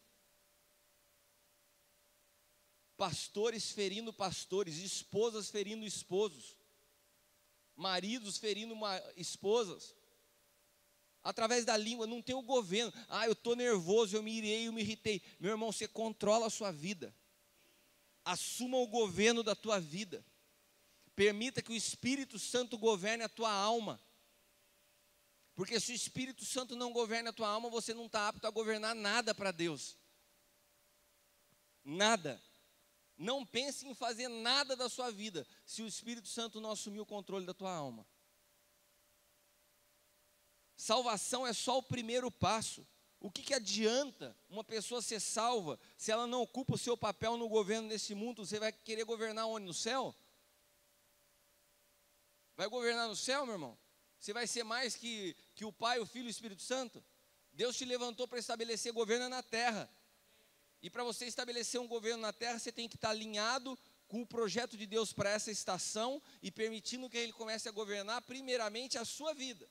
Pastores ferindo pastores, esposas ferindo esposos, maridos ferindo esposas. Através da língua, não tem o governo. Eu estou nervoso, eu me irei, eu me irritei. Meu irmão, você controla a sua vida. Assuma o governo da tua vida. Permita que o Espírito Santo governe a tua alma. Porque se o Espírito Santo não governa a tua alma, você não está apto a governar nada para Deus. Nada. Não pense em fazer nada da sua vida, se o Espírito Santo não assumir o controle da tua alma. Salvação é só o primeiro passo. O que adianta uma pessoa ser salva se ela não ocupa o seu papel no governo desse mundo? Você vai querer governar onde? No céu? Vai governar no céu, meu irmão? Você vai ser mais que o Pai, o Filho e o Espírito Santo? Deus te levantou para estabelecer governo na terra. E para você estabelecer um governo na terra, você tem que estar alinhado com o projeto de Deus para essa estação e permitindo que Ele comece a governar primeiramente a sua vida.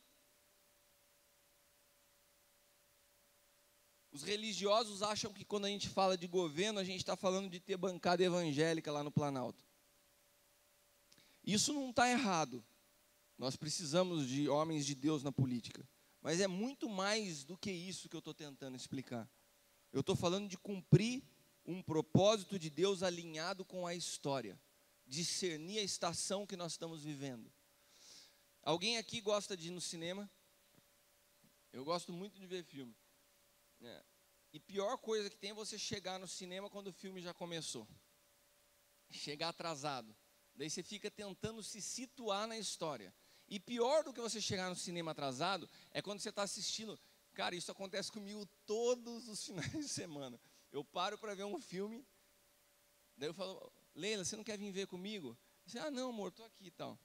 Os religiosos acham que quando a gente fala de governo, a gente está falando de ter bancada evangélica lá no Planalto. Isso não está errado. Nós precisamos de homens de Deus na política. Mas é muito mais do que isso que eu estou tentando explicar. Eu estou falando de cumprir um propósito de Deus alinhado com a história. Discernir a estação que nós estamos vivendo. Alguém aqui gosta de ir no cinema? Eu gosto muito de ver filme. E pior coisa que tem é você chegar no cinema quando o filme já começou. Chegar atrasado. Daí você fica tentando se situar na história. E pior do que você chegar no cinema atrasado é quando você está assistindo. Cara, isso acontece comigo todos os finais de semana. Eu paro para ver um filme. Daí eu falo, Leila, você não quer vir ver comigo? Você, não, amor, estou aqui e tal.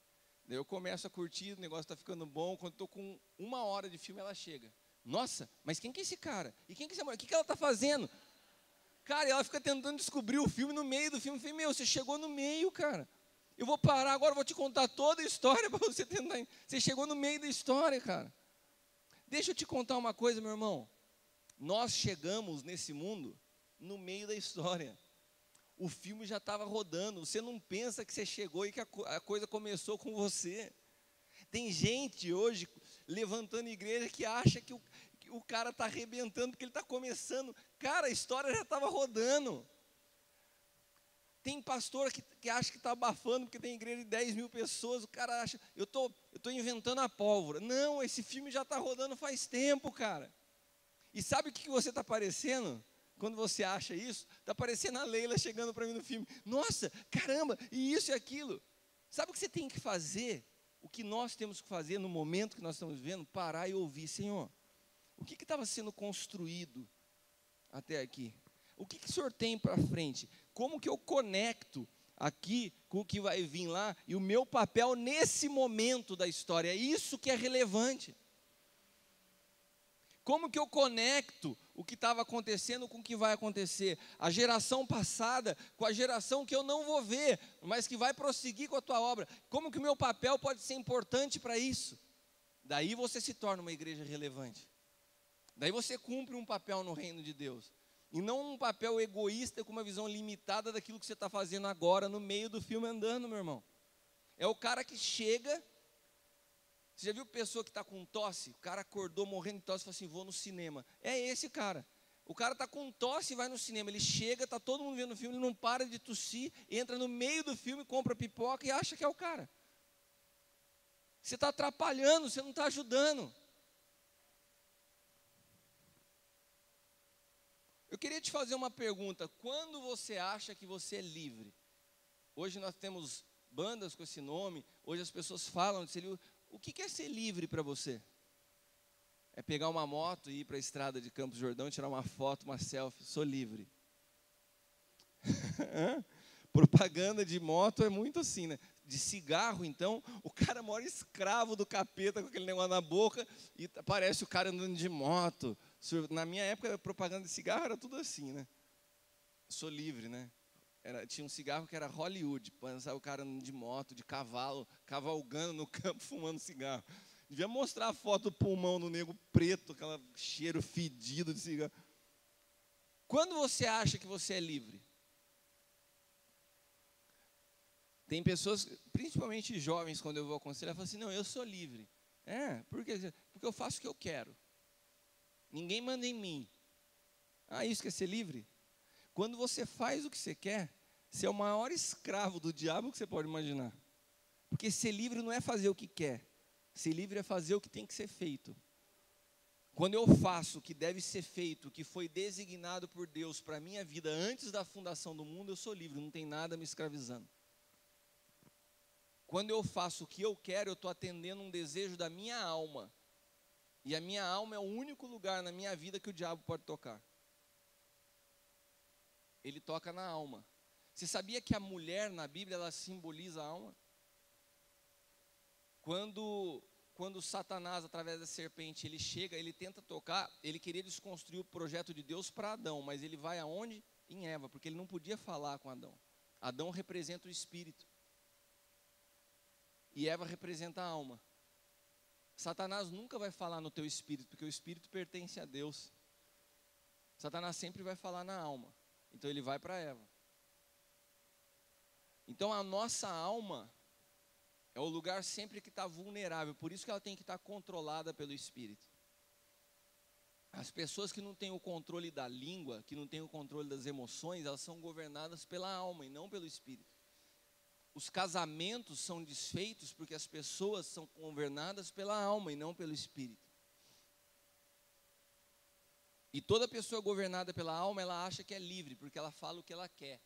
Daí eu começo a curtir, o negócio está ficando bom. Quando estou com 1 hora de filme, ela chega. Nossa, mas quem que é esse cara? E quem que é essa mulher? O que ela está fazendo? Cara, ela fica tentando descobrir o filme no meio do filme. Eu falei, você chegou no meio, cara. Eu vou parar agora, vou te contar toda a história para você tentar. Você chegou no meio da história, cara. Deixa eu te contar uma coisa, meu irmão. Nós chegamos nesse mundo no meio da história. O filme já estava rodando. Você não pensa que você chegou e que a coisa começou com você. Tem gente hoje levantando igreja que acha que o cara está arrebentando porque ele está começando. Cara, a história já estava rodando. Tem pastor que acha que está abafando porque tem igreja de 10 mil pessoas. O cara acha, eu tô inventando a pólvora. Não, esse filme já está rodando faz tempo, cara. E sabe o que você está parecendo? Quando você acha isso, está parecendo a Leila chegando para mim no filme. Nossa, caramba, e isso e aquilo. Sabe o que você tem que fazer? O que nós temos que fazer no momento que nós estamos vivendo? Parar e ouvir, Senhor, o que estava sendo construído até aqui? O que o Senhor tem para frente? Como que eu conecto aqui com o que vai vir lá? E o meu papel nesse momento da história, é isso que é relevante. Como que eu conecto o que estava acontecendo com o que vai acontecer? A geração passada com a geração que eu não vou ver, mas que vai prosseguir com a tua obra. Como que o meu papel pode ser importante para isso? Daí você se torna uma igreja relevante. Daí você cumpre um papel no reino de Deus. E não um papel egoísta com uma visão limitada daquilo que você está fazendo agora no meio do filme andando, meu irmão. É o cara que chega. Você já viu pessoa que está com tosse? O cara acordou morrendo de tosse e falou assim, vou no cinema. É esse cara. O cara está com tosse e vai no cinema. Ele chega, está todo mundo vendo o filme, ele não para de tossir, entra no meio do filme, compra pipoca e acha que é o cara. Você está atrapalhando, você não está ajudando. Eu queria te fazer uma pergunta. Quando você acha que você é livre? Hoje nós temos bandas com esse nome. Hoje as pessoas falam de ser livre. O que é ser livre para você? É pegar uma moto e ir para a estrada de Campos do Jordão, tirar uma foto, uma selfie. Sou livre. Propaganda de moto é muito assim, né? De cigarro, então, o cara mora escravo do capeta com aquele negócio na boca e parece o cara andando de moto. Na minha época, propaganda de cigarro era tudo assim, né? Sou livre, né? Tinha um cigarro que era Hollywood, pensava o cara andando de moto, de cavalo, cavalgando no campo, fumando cigarro. Devia mostrar a foto do pulmão do nego preto, aquele cheiro fedido de cigarro. Quando você acha que você é livre? Tem pessoas, principalmente jovens, quando eu vou aconselhar, falam assim, não, eu sou livre. Por quê? Porque eu faço o que eu quero. Ninguém manda em mim. Isso quer ser livre? Quando você faz o que você quer, você é o maior escravo do diabo que você pode imaginar. Porque ser livre não é fazer o que quer. Ser livre é fazer o que tem que ser feito. Quando eu faço o que deve ser feito, o que foi designado por Deus para a minha vida antes da fundação do mundo, eu sou livre, não tem nada me escravizando. Quando eu faço o que eu quero, eu estou atendendo um desejo da minha alma. E a minha alma é o único lugar na minha vida que o diabo pode tocar. Ele toca na alma. Você sabia que a mulher na Bíblia, ela simboliza a alma? Quando Satanás, através da serpente, ele chega, ele tenta tocar, ele queria desconstruir o projeto de Deus para Adão, mas ele vai aonde? Em Eva, porque ele não podia falar com Adão. Adão representa o espírito. E Eva representa a alma. Satanás nunca vai falar no teu espírito, porque o espírito pertence a Deus. Satanás sempre vai falar na alma. Então ele vai para Eva. Então a nossa alma é o lugar sempre que está vulnerável. Por isso que ela tem que estar controlada pelo espírito. As pessoas que não têm o controle da língua, que não têm o controle das emoções, elas são governadas pela alma e não pelo espírito. Os casamentos são desfeitos porque as pessoas são governadas pela alma e não pelo espírito. E toda pessoa governada pela alma, ela acha que é livre, porque ela fala o que ela quer.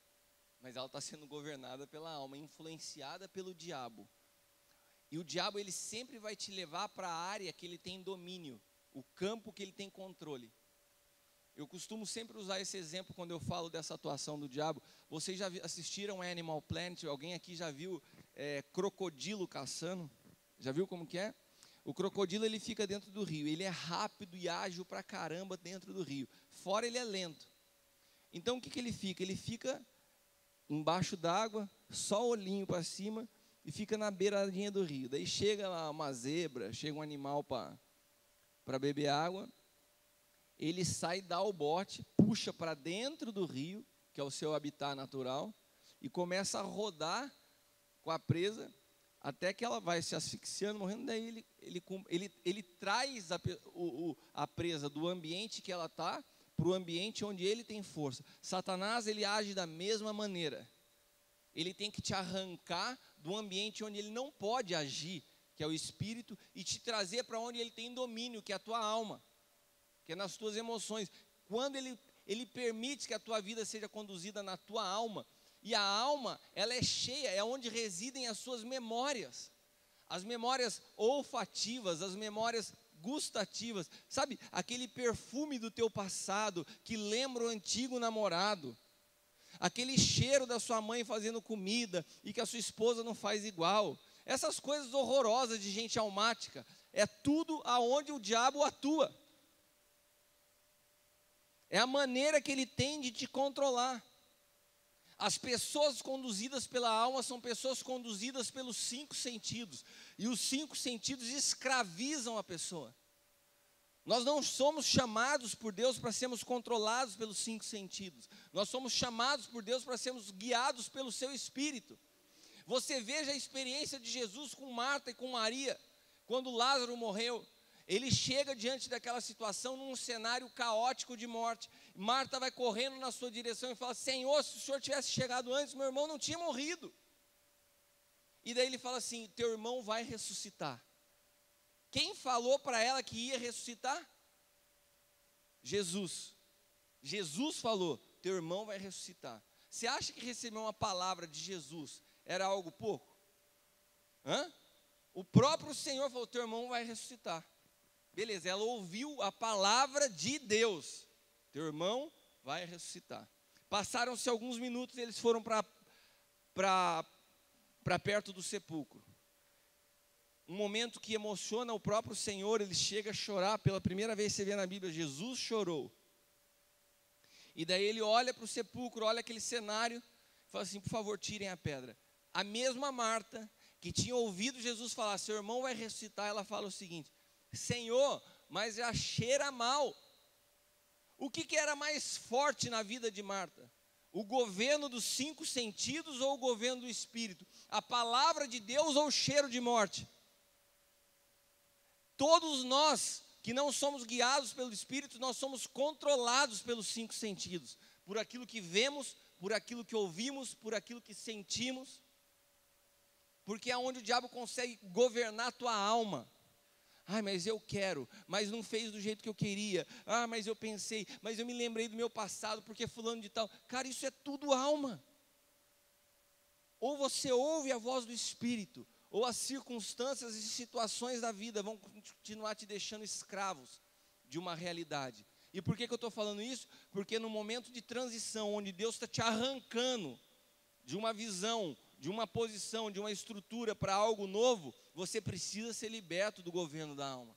Mas ela está sendo governada pela alma, influenciada pelo diabo. E o diabo, ele sempre vai te levar para a área que ele tem domínio, o campo que ele tem controle. Eu costumo sempre usar esse exemplo quando eu falo dessa atuação do diabo. Vocês já assistiram Animal Planet? Alguém aqui já viu crocodilo caçando? Já viu como que é? O crocodilo, ele fica dentro do rio. Ele é rápido e ágil pra caramba dentro do rio. Fora ele é lento. Então o que ele fica? Ele fica embaixo d'água, só o olhinho para cima e fica na beiradinha do rio. Daí chega lá uma zebra, chega um animal para beber água. Ele sai, dá o bote, puxa para dentro do rio, que é o seu habitat natural, e começa a rodar com a presa, até que ela vai se asfixiando, morrendo. Daí ele traz a presa do ambiente que ela está para o ambiente onde ele tem força. Satanás, ele age da mesma maneira. Ele tem que te arrancar do ambiente onde ele não pode agir, que é o espírito, e te trazer para onde ele tem domínio, que é a tua alma, que é nas tuas emoções. Quando ele permite que a tua vida seja conduzida na tua alma, e a alma, ela é cheia, é onde residem as suas memórias, as memórias olfativas, as memórias gustativas, sabe, aquele perfume do teu passado, que lembra o antigo namorado, aquele cheiro da sua mãe fazendo comida, e que a sua esposa não faz igual, essas coisas horrorosas de gente almática, é tudo aonde o diabo atua. É a maneira que ele tem de te controlar. As pessoas conduzidas pela alma são pessoas conduzidas pelos 5 sentidos. E os 5 sentidos escravizam a pessoa. Nós não somos chamados por Deus para sermos controlados pelos 5 sentidos. Nós somos chamados por Deus para sermos guiados pelo seu Espírito. Você veja a experiência de Jesus com Marta e com Maria. Quando Lázaro morreu, ele chega diante daquela situação num cenário caótico de morte. Marta vai correndo na sua direção e fala: Senhor, se o Senhor tivesse chegado antes, meu irmão não tinha morrido. E daí ele fala assim: teu irmão vai ressuscitar. Quem falou para ela que ia ressuscitar? Jesus. Jesus falou: teu irmão vai ressuscitar. Você acha que receber uma palavra de Jesus era algo pouco? O próprio Senhor falou: teu irmão vai ressuscitar. Beleza, ela ouviu a palavra de Deus: teu irmão vai ressuscitar. Passaram-se alguns minutos, eles foram para perto do sepulcro. Um momento que emociona o próprio Senhor, ele chega a chorar. Pela primeira vez você vê na Bíblia, Jesus chorou. E daí ele olha para o sepulcro, olha aquele cenário, fala assim: por favor, tirem a pedra. A mesma Marta, que tinha ouvido Jesus falar: seu irmão vai ressuscitar, ela fala o seguinte: Senhor, mas já cheira mal. O que era mais forte na vida de Marta? O governo dos 5 sentidos ou o governo do Espírito? A palavra de Deus ou o cheiro de morte? Todos nós que não somos guiados pelo Espírito, nós somos controlados pelos 5 sentidos. Por aquilo que vemos, por aquilo que ouvimos, por aquilo que sentimos. Porque é onde o diabo consegue governar a tua alma. Ai, mas eu quero, mas não fez do jeito que eu queria. Ah, mas eu pensei, mas eu me lembrei do meu passado, porque fulano de tal. Cara, isso é tudo alma. Ou você ouve a voz do Espírito, ou as circunstâncias e situações da vida vão continuar te deixando escravos de uma realidade. E por que eu estou falando isso? Porque no momento de transição, onde Deus está te arrancando de uma visão, de uma posição, de uma estrutura para algo novo, você precisa ser liberto do governo da alma.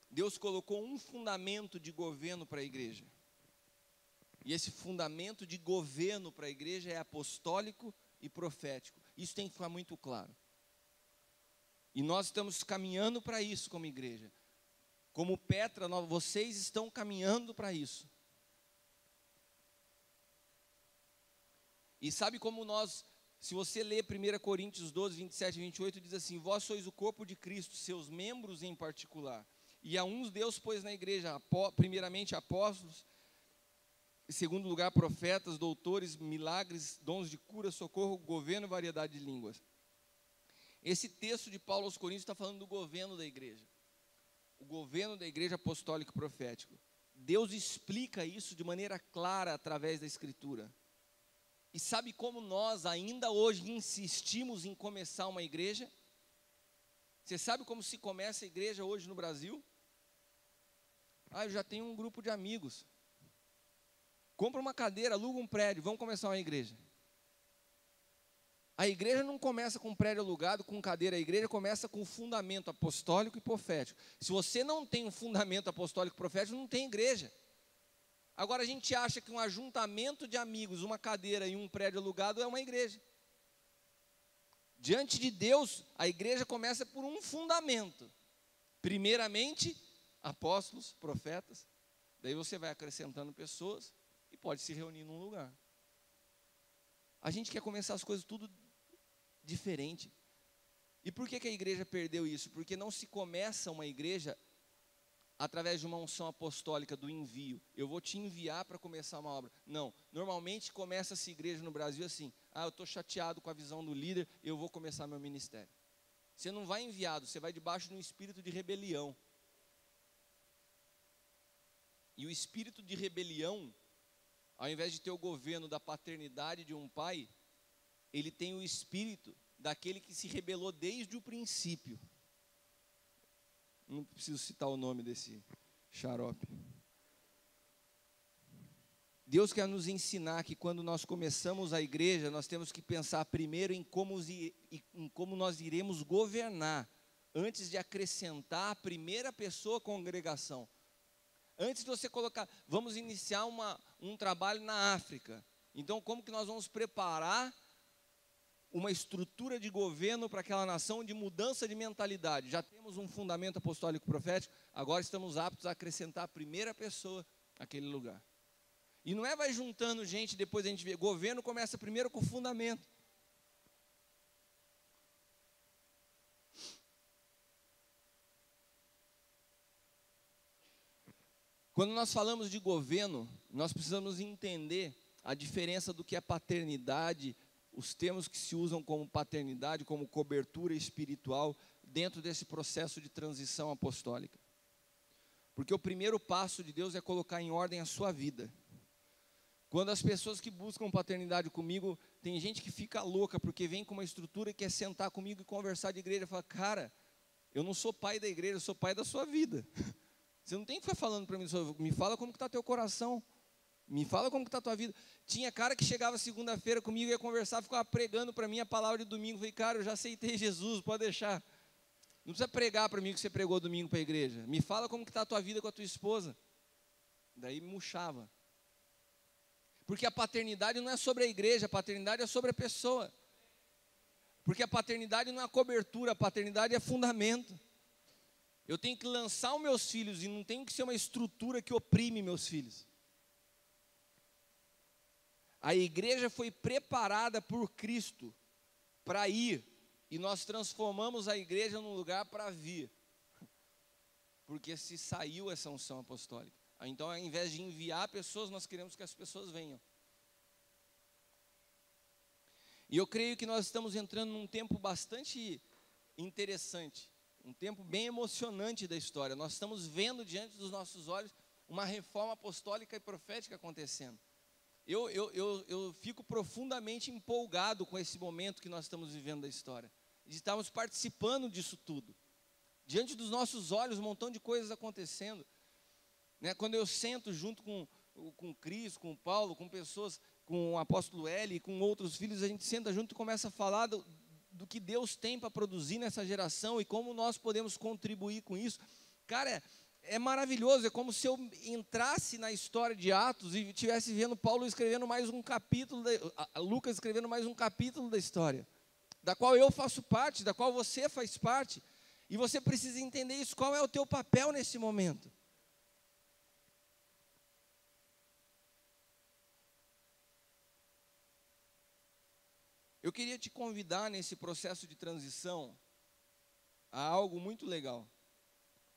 Deus colocou um fundamento de governo para a igreja. E esse fundamento de governo para a igreja é apostólico e profético. Isso tem que ficar muito claro. E nós estamos caminhando para isso como igreja. Como Petra, vocês estão caminhando para isso. E sabe como nós, se você ler 1 Coríntios 12, 27 e 28, diz assim: vós sois o corpo de Cristo, seus membros em particular. E a uns Deus pôs na igreja, primeiramente apóstolos, em segundo lugar profetas, doutores, milagres, dons de cura, socorro, governo e variedade de línguas. Esse texto de Paulo aos Coríntios está falando do governo da igreja. O governo da igreja apostólico e profético. Deus explica isso de maneira clara através da Escritura. E sabe como nós ainda hoje insistimos em começar uma igreja? Você sabe como se começa a igreja hoje no Brasil? Ah, eu já tenho um grupo de amigos. Compra uma cadeira, aluga um prédio, vamos começar uma igreja. A igreja não começa com prédio alugado, com cadeira. A igreja começa com fundamento apostólico e profético. Se você não tem um fundamento apostólico e profético, não tem igreja. Agora a gente acha que um ajuntamento de amigos, uma cadeira e um prédio alugado é uma igreja. Diante de Deus, a igreja começa por um fundamento. Primeiramente, apóstolos, profetas. Daí você vai acrescentando pessoas e pode se reunir num lugar. A gente quer começar as coisas tudo diferente. E por que a igreja perdeu isso? Porque não se começa uma igreja através de uma unção apostólica do envio. Eu vou te enviar para começar uma obra. Não, normalmente começa-se igreja no Brasil assim: ah, eu estou chateado com a visão do líder, eu vou começar meu ministério. Você não vai enviado, você vai debaixo de um espírito de rebelião. E o espírito de rebelião, ao invés de ter o governo da paternidade de um pai, ele tem o espírito daquele que se rebelou desde o princípio. Não preciso citar o nome desse xarope. Deus quer nos ensinar que quando nós começamos a igreja, nós temos que pensar primeiro em como nós iremos governar, antes de acrescentar a primeira pessoa à congregação. Antes de você colocar, vamos iniciar um trabalho na África. Então, como que nós vamos preparar uma estrutura de governo para aquela nação, de mudança de mentalidade? Já temos um fundamento apostólico profético, agora estamos aptos a acrescentar a primeira pessoa àquele lugar. E não é vai juntando gente, depois a gente vê. Governo começa primeiro com o fundamento. Quando nós falamos de governo, nós precisamos entender a diferença do que é paternidade, os termos que se usam como paternidade, como cobertura espiritual, dentro desse processo de transição apostólica. Porque o primeiro passo de Deus é colocar em ordem a sua vida. Quando as pessoas que buscam paternidade comigo, tem gente que fica louca, porque vem com uma estrutura e quer sentar comigo e conversar de igreja, fala, cara, eu não sou pai da igreja, eu sou pai da sua vida. Você não tem que ficar falando para mim, me fala como que está teu coração, me fala como que está a tua vida. Tinha cara que chegava segunda-feira comigo, ia conversar, ficava pregando para mim a palavra de domingo. Eu falei, cara, eu já aceitei Jesus, pode deixar. Não precisa pregar para mim o que você pregou domingo para a igreja. Me fala como que está a tua vida com a tua esposa. Daí murchava. Porque a paternidade não é sobre a igreja, a paternidade é sobre a pessoa. Porque a paternidade não é cobertura, a paternidade é fundamento. Eu tenho que lançar os meus filhos e não tenho que ser uma estrutura que oprime meus filhos. A igreja foi preparada por Cristo para ir, e nós transformamos a igreja num lugar para vir. Porque se saiu essa unção apostólica. Então, ao invés de enviar pessoas, nós queremos que as pessoas venham. E eu creio que nós estamos entrando num tempo bastante interessante. Um tempo bem emocionante da história. Nós estamos vendo diante dos nossos olhos uma reforma apostólica e profética acontecendo. Eu fico profundamente empolgado com esse momento que nós estamos vivendo da história. De estarmos participando disso tudo. Diante dos nossos olhos, um montão de coisas acontecendo. Né? Quando eu sento junto com o Cris, com o Paulo, com pessoas, com o apóstolo Eli e com outros filhos, a gente senta junto e começa a falar do que Deus tem para produzir nessa geração e como nós podemos contribuir com isso. Cara, é maravilhoso, é como se eu entrasse na história de Atos e estivesse vendo Paulo escrevendo mais um capítulo, Lucas escrevendo mais um capítulo da história, da qual eu faço parte, da qual você faz parte, e você precisa entender isso, qual é o teu papel nesse momento. Eu queria te convidar nesse processo de transição a algo muito legal,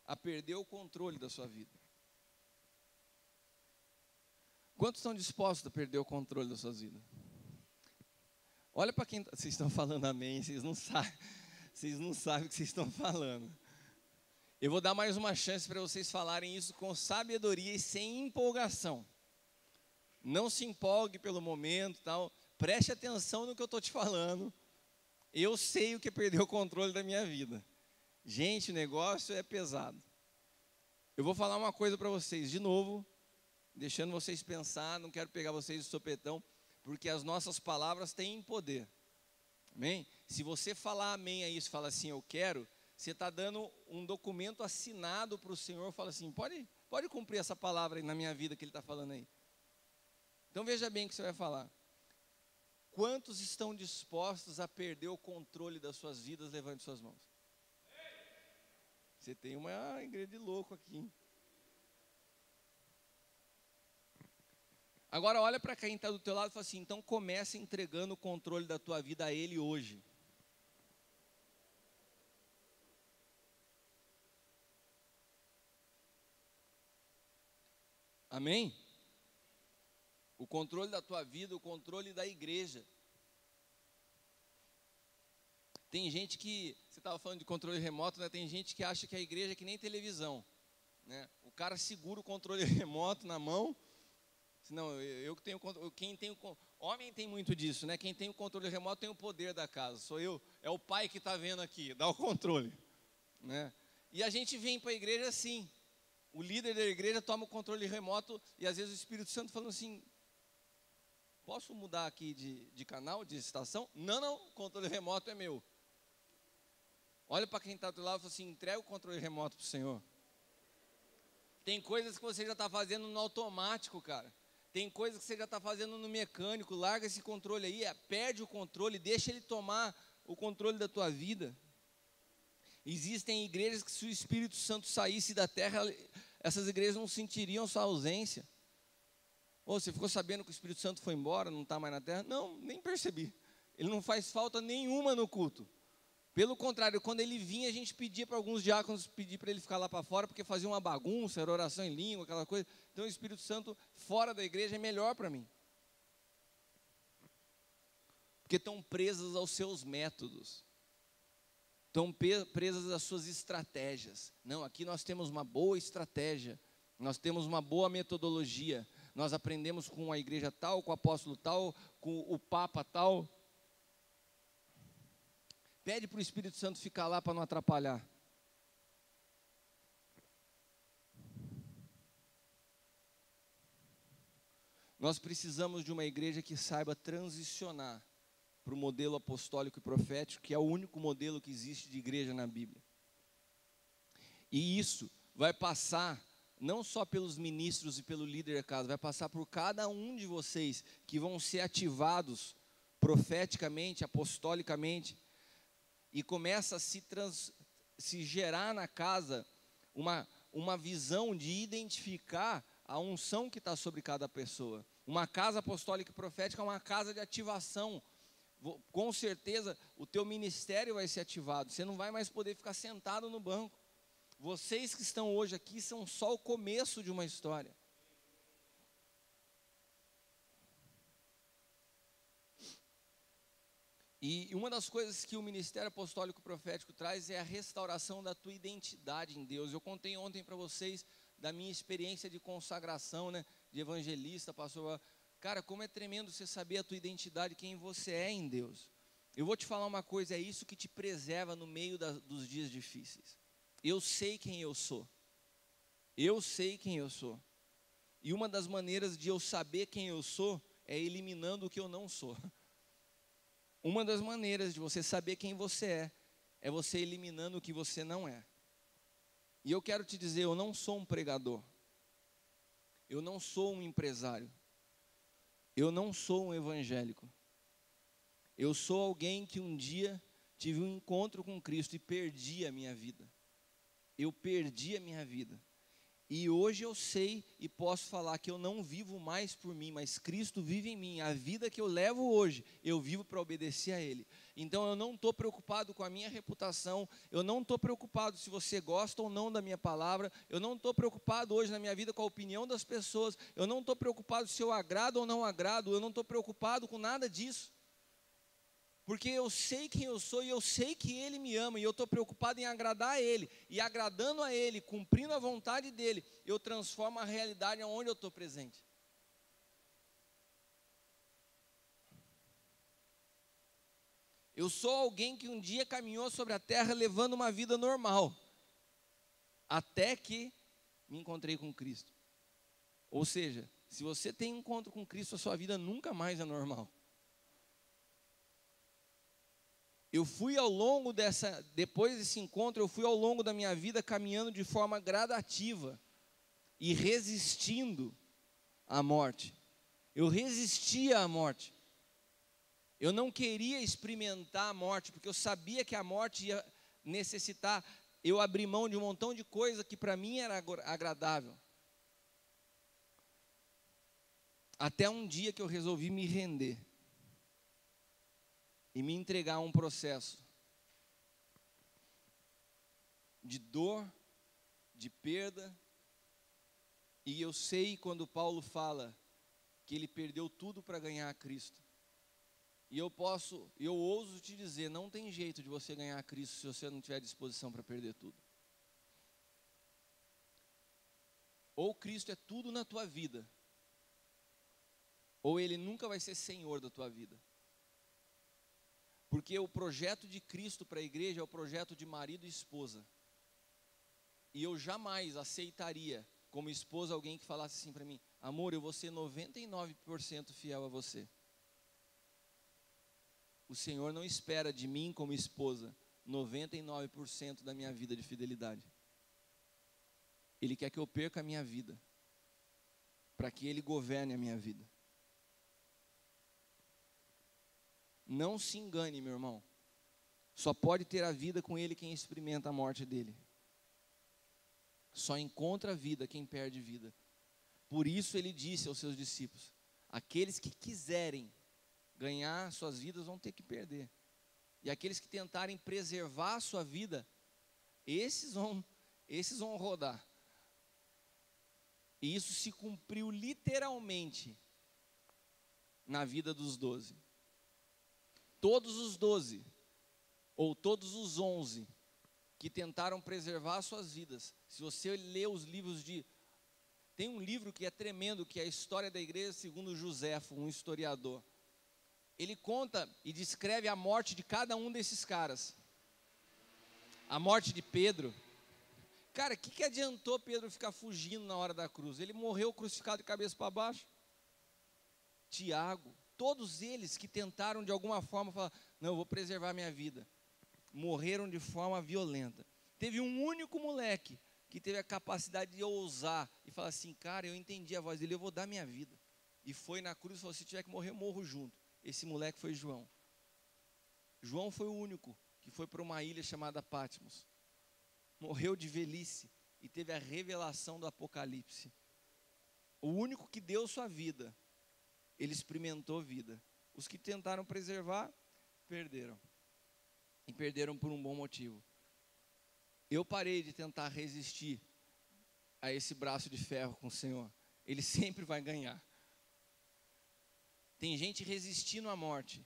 a perder o controle da sua vida. Quantos estão dispostos a perder o controle da sua vida? Olha para quem vocês estão falando amém, vocês não sabem o que vocês estão falando. Eu vou dar mais uma chance para vocês falarem isso com sabedoria e sem empolgação. Não se empolgue pelo momento, tal. Preste atenção no que eu estou te falando. Eu sei o que é perder o controle da minha vida. Gente, o negócio é pesado. Eu vou falar uma coisa para vocês, de novo, deixando vocês pensar, não quero pegar vocês de sopetão, porque as nossas palavras têm poder. Amém? Se você falar amém a isso, fala assim, eu quero, você está dando um documento assinado para o Senhor, fala assim, pode cumprir essa palavra aí na minha vida que Ele está falando aí. Então veja bem o que você vai falar. Quantos estão dispostos a perder o controle das suas vidas? Levante suas mãos. Você tem uma igreja de louco aqui. Agora olha para quem está do teu lado e fala assim, então comece entregando o controle da tua vida a Ele hoje. Amém? O controle da tua vida, o controle da igreja. Tem gente que, você estava falando de controle remoto, né? Tem gente que acha que a igreja é que nem televisão, né? O cara segura o controle remoto na mão. Não, eu que tenho homem tem muito disso, né? Quem tem o controle remoto tem o poder da casa. Sou eu, é o pai que está vendo aqui, dá o controle, né? E a gente vem para a igreja assim. O líder da igreja toma o controle remoto e às vezes o Espírito Santo falando assim, posso mudar aqui de canal, de estação? Não, o controle remoto é meu. Olha para quem está do lado e fala assim, entrega o controle remoto para o Senhor. Tem coisas que você já está fazendo no automático, cara. Tem coisas que você já está fazendo no mecânico. Larga esse controle aí, perde o controle, deixa ele tomar o controle da tua vida. Existem igrejas que se o Espírito Santo saísse da terra, essas igrejas não sentiriam sua ausência. Ou você ficou sabendo que o Espírito Santo foi embora, não está mais na terra? Não, nem percebi. Ele não faz falta nenhuma no culto. Pelo contrário, quando ele vinha, a gente pedia para alguns diáconos pedir para ele ficar lá para fora, porque fazia uma bagunça, era oração em língua, aquela coisa. Então o Espírito Santo fora da igreja é melhor para mim. Porque estão presas aos seus métodos. Estão presas às suas estratégias. Não, aqui nós temos uma boa estratégia. Nós temos uma boa metodologia. Nós aprendemos com a igreja tal, com o apóstolo tal, com o papa tal. Pede para o Espírito Santo ficar lá para não atrapalhar. Nós precisamos de uma igreja que saiba transicionar para o modelo apostólico e profético, que é o único modelo que existe de igreja na Bíblia. E isso vai passar não só pelos ministros e pelo líder da casa, vai passar por cada um de vocês que vão ser ativados profeticamente, apostolicamente, e começa a se gerar na casa uma visão de identificar a unção que está sobre cada pessoa. Uma casa apostólica e profética é uma casa de ativação. Com certeza o teu ministério vai ser ativado. Você não vai mais poder ficar sentado no banco. Vocês que estão hoje aqui são só o começo de uma história. E uma das coisas que o ministério apostólico profético traz é a restauração da tua identidade em Deus. Eu contei ontem para vocês da minha experiência de consagração, né, de evangelista, pastor. Cara, como é tremendo você saber a tua identidade, quem você é em Deus. Eu vou te falar uma coisa, é isso que te preserva no meio dos dias difíceis. Eu sei quem eu sou. Eu sei quem eu sou. E uma das maneiras de eu saber quem eu sou é eliminando o que eu não sou. Uma das maneiras de você saber quem você é você eliminando o que você não é. E eu quero te dizer, eu não sou um pregador. Eu não sou um empresário. Eu não sou um evangélico. Eu sou alguém que um dia tive um encontro com Cristo e perdi a minha vida. Eu perdi a minha vida. E hoje eu sei e posso falar que eu não vivo mais por mim, mas Cristo vive em mim. A vida que eu levo hoje, eu vivo para obedecer a Ele. Então eu não estou preocupado com a minha reputação, eu não estou preocupado se você gosta ou não da minha palavra, eu não estou preocupado hoje na minha vida com a opinião das pessoas, eu não estou preocupado se eu agrado ou não agrado, eu não estou preocupado com nada disso. Porque eu sei quem eu sou e eu sei que Ele me ama e eu estou preocupado em agradar a Ele. E agradando a Ele, cumprindo a vontade dEle, eu transformo a realidade onde eu estou presente. Eu sou alguém que um dia caminhou sobre a terra levando uma vida normal. Até que me encontrei com Cristo. Ou seja, se você tem encontro com Cristo, a sua vida nunca mais é normal. Eu fui depois desse encontro, eu fui ao longo da minha vida caminhando de forma gradativa e resistindo à morte. Eu resistia à morte. Eu não queria experimentar a morte, porque eu sabia que a morte ia necessitar eu abrir mão de um montão de coisa que para mim era agradável. Até um dia que eu resolvi me render. E me entregar a um processo de dor, de perda. E eu sei quando Paulo fala que ele perdeu tudo para ganhar a Cristo. E eu ouso te dizer, não tem jeito de você ganhar a Cristo se você não tiver disposição para perder tudo. Ou Cristo é tudo na tua vida, ou Ele nunca vai ser Senhor da tua vida. Porque o projeto de Cristo para a igreja é o projeto de marido e esposa. E eu jamais aceitaria, como esposa, alguém que falasse assim para mim: amor, eu vou ser 99% fiel a você. O Senhor não espera de mim, como esposa, 99% da minha vida de fidelidade. Ele quer que eu perca a minha vida, para que Ele governe a minha vida. Não se engane, meu irmão. Só pode ter a vida com Ele quem experimenta a morte dele. Só encontra a vida quem perde vida. Por isso Ele disse aos seus discípulos: aqueles que quiserem ganhar suas vidas vão ter que perder. E aqueles que tentarem preservar a sua vida, esses vão rodar. E isso se cumpriu literalmente na vida dos 12. Todos os 12, ou todos os 11, que tentaram preservar suas vidas. Se você ler os livros de... Tem um livro que é tremendo, que é a História da Igreja segundo Joséfo, um historiador. Ele conta e descreve a morte de cada um desses caras. A morte de Pedro. Cara, o que adiantou Pedro ficar fugindo na hora da cruz? Ele morreu crucificado de cabeça para baixo. Tiago, todos eles que tentaram de alguma forma falar, não, eu vou preservar minha vida, morreram de forma violenta. Teve um único moleque que teve a capacidade de ousar e falar assim, cara, eu entendi a voz dele, eu vou dar minha vida. E foi na cruz e falou, se tiver que morrer, eu morro junto. Esse moleque foi João. João foi o único que foi para uma ilha chamada Patmos. Morreu de velhice e teve a revelação do Apocalipse. O único que deu sua vida, ele experimentou vida. Os que tentaram preservar, perderam. E perderam por um bom motivo. Eu parei de tentar resistir a esse braço de ferro com o Senhor. Ele sempre vai ganhar. Tem gente resistindo à morte,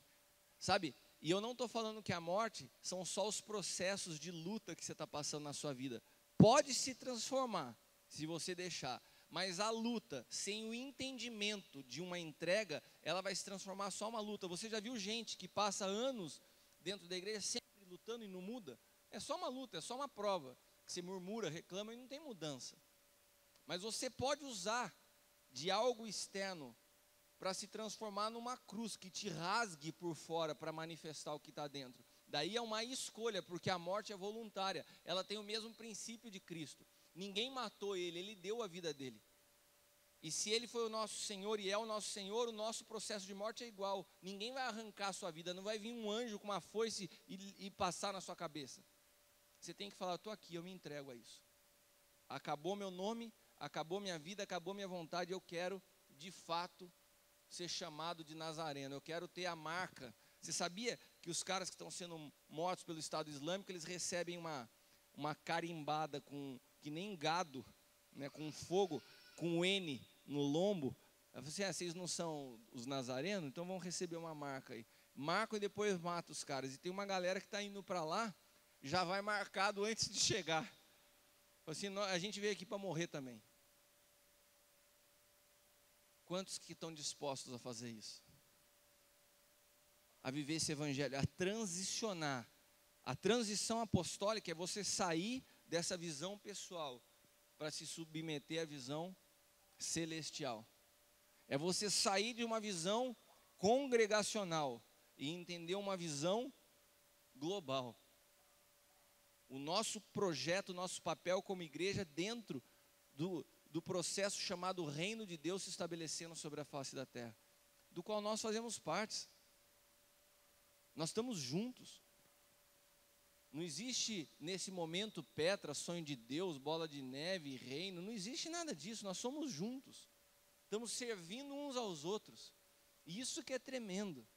sabe? E eu não estou falando que a morte são só os processos de luta que você está passando na sua vida. Pode se transformar, se você deixar. Mas a luta, sem o entendimento de uma entrega, ela vai se transformar só uma luta. Você já viu gente que passa anos dentro da igreja sempre lutando e não muda? É só uma luta, é só uma prova. Que você murmura, reclama e não tem mudança. Mas você pode usar de algo externo para se transformar numa cruz que te rasgue por fora para manifestar o que está dentro. Daí é uma escolha, porque a morte é voluntária. Ela tem o mesmo princípio de Cristo. Ninguém matou ele, ele deu a vida dele. E se ele foi o nosso Senhor e é o nosso Senhor, o nosso processo de morte é igual. Ninguém vai arrancar a sua vida, não vai vir um anjo com uma foice e passar na sua cabeça. Você tem que falar, eu estou aqui, eu me entrego a isso. Acabou meu nome, acabou minha vida, acabou minha vontade, eu quero, de fato, ser chamado de Nazareno, eu quero ter a marca. Você sabia que os caras que estão sendo mortos pelo Estado Islâmico, eles recebem uma carimbada que nem gado, né, com fogo, com N no lombo? Eu falei assim, vocês não são os nazarenos? Então vão receber uma marca aí. Marcam e depois matam os caras. E tem uma galera que está indo para lá, já vai marcado antes de chegar. Assim, a gente veio aqui para morrer também. Quantos que estão dispostos a fazer isso? A viver esse evangelho, a transicionar. A transição apostólica é você sair dessa visão pessoal para se submeter à visão celestial. É você sair de uma visão congregacional e entender uma visão global. O nosso projeto, o nosso papel como igreja dentro do processo chamado Reino de Deus se estabelecendo sobre a face da terra, do qual nós fazemos parte. Nós estamos juntos. Não existe nesse momento Petra, sonho de Deus, bola de neve, reino, não existe nada disso, nós somos juntos. Estamos servindo uns aos outros. E isso que é tremendo.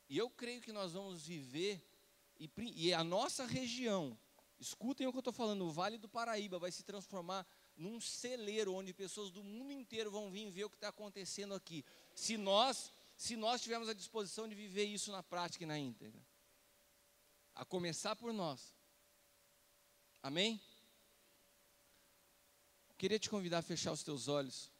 E eu creio que nós vamos viver, e a nossa região, escutem o que eu estou falando, o Vale do Paraíba vai se transformar num celeiro, onde pessoas do mundo inteiro vão vir ver o que está acontecendo aqui. Se nós tivermos a disposição de viver isso na prática e na íntegra. A começar por nós. Amém? Queria te convidar a fechar os teus olhos.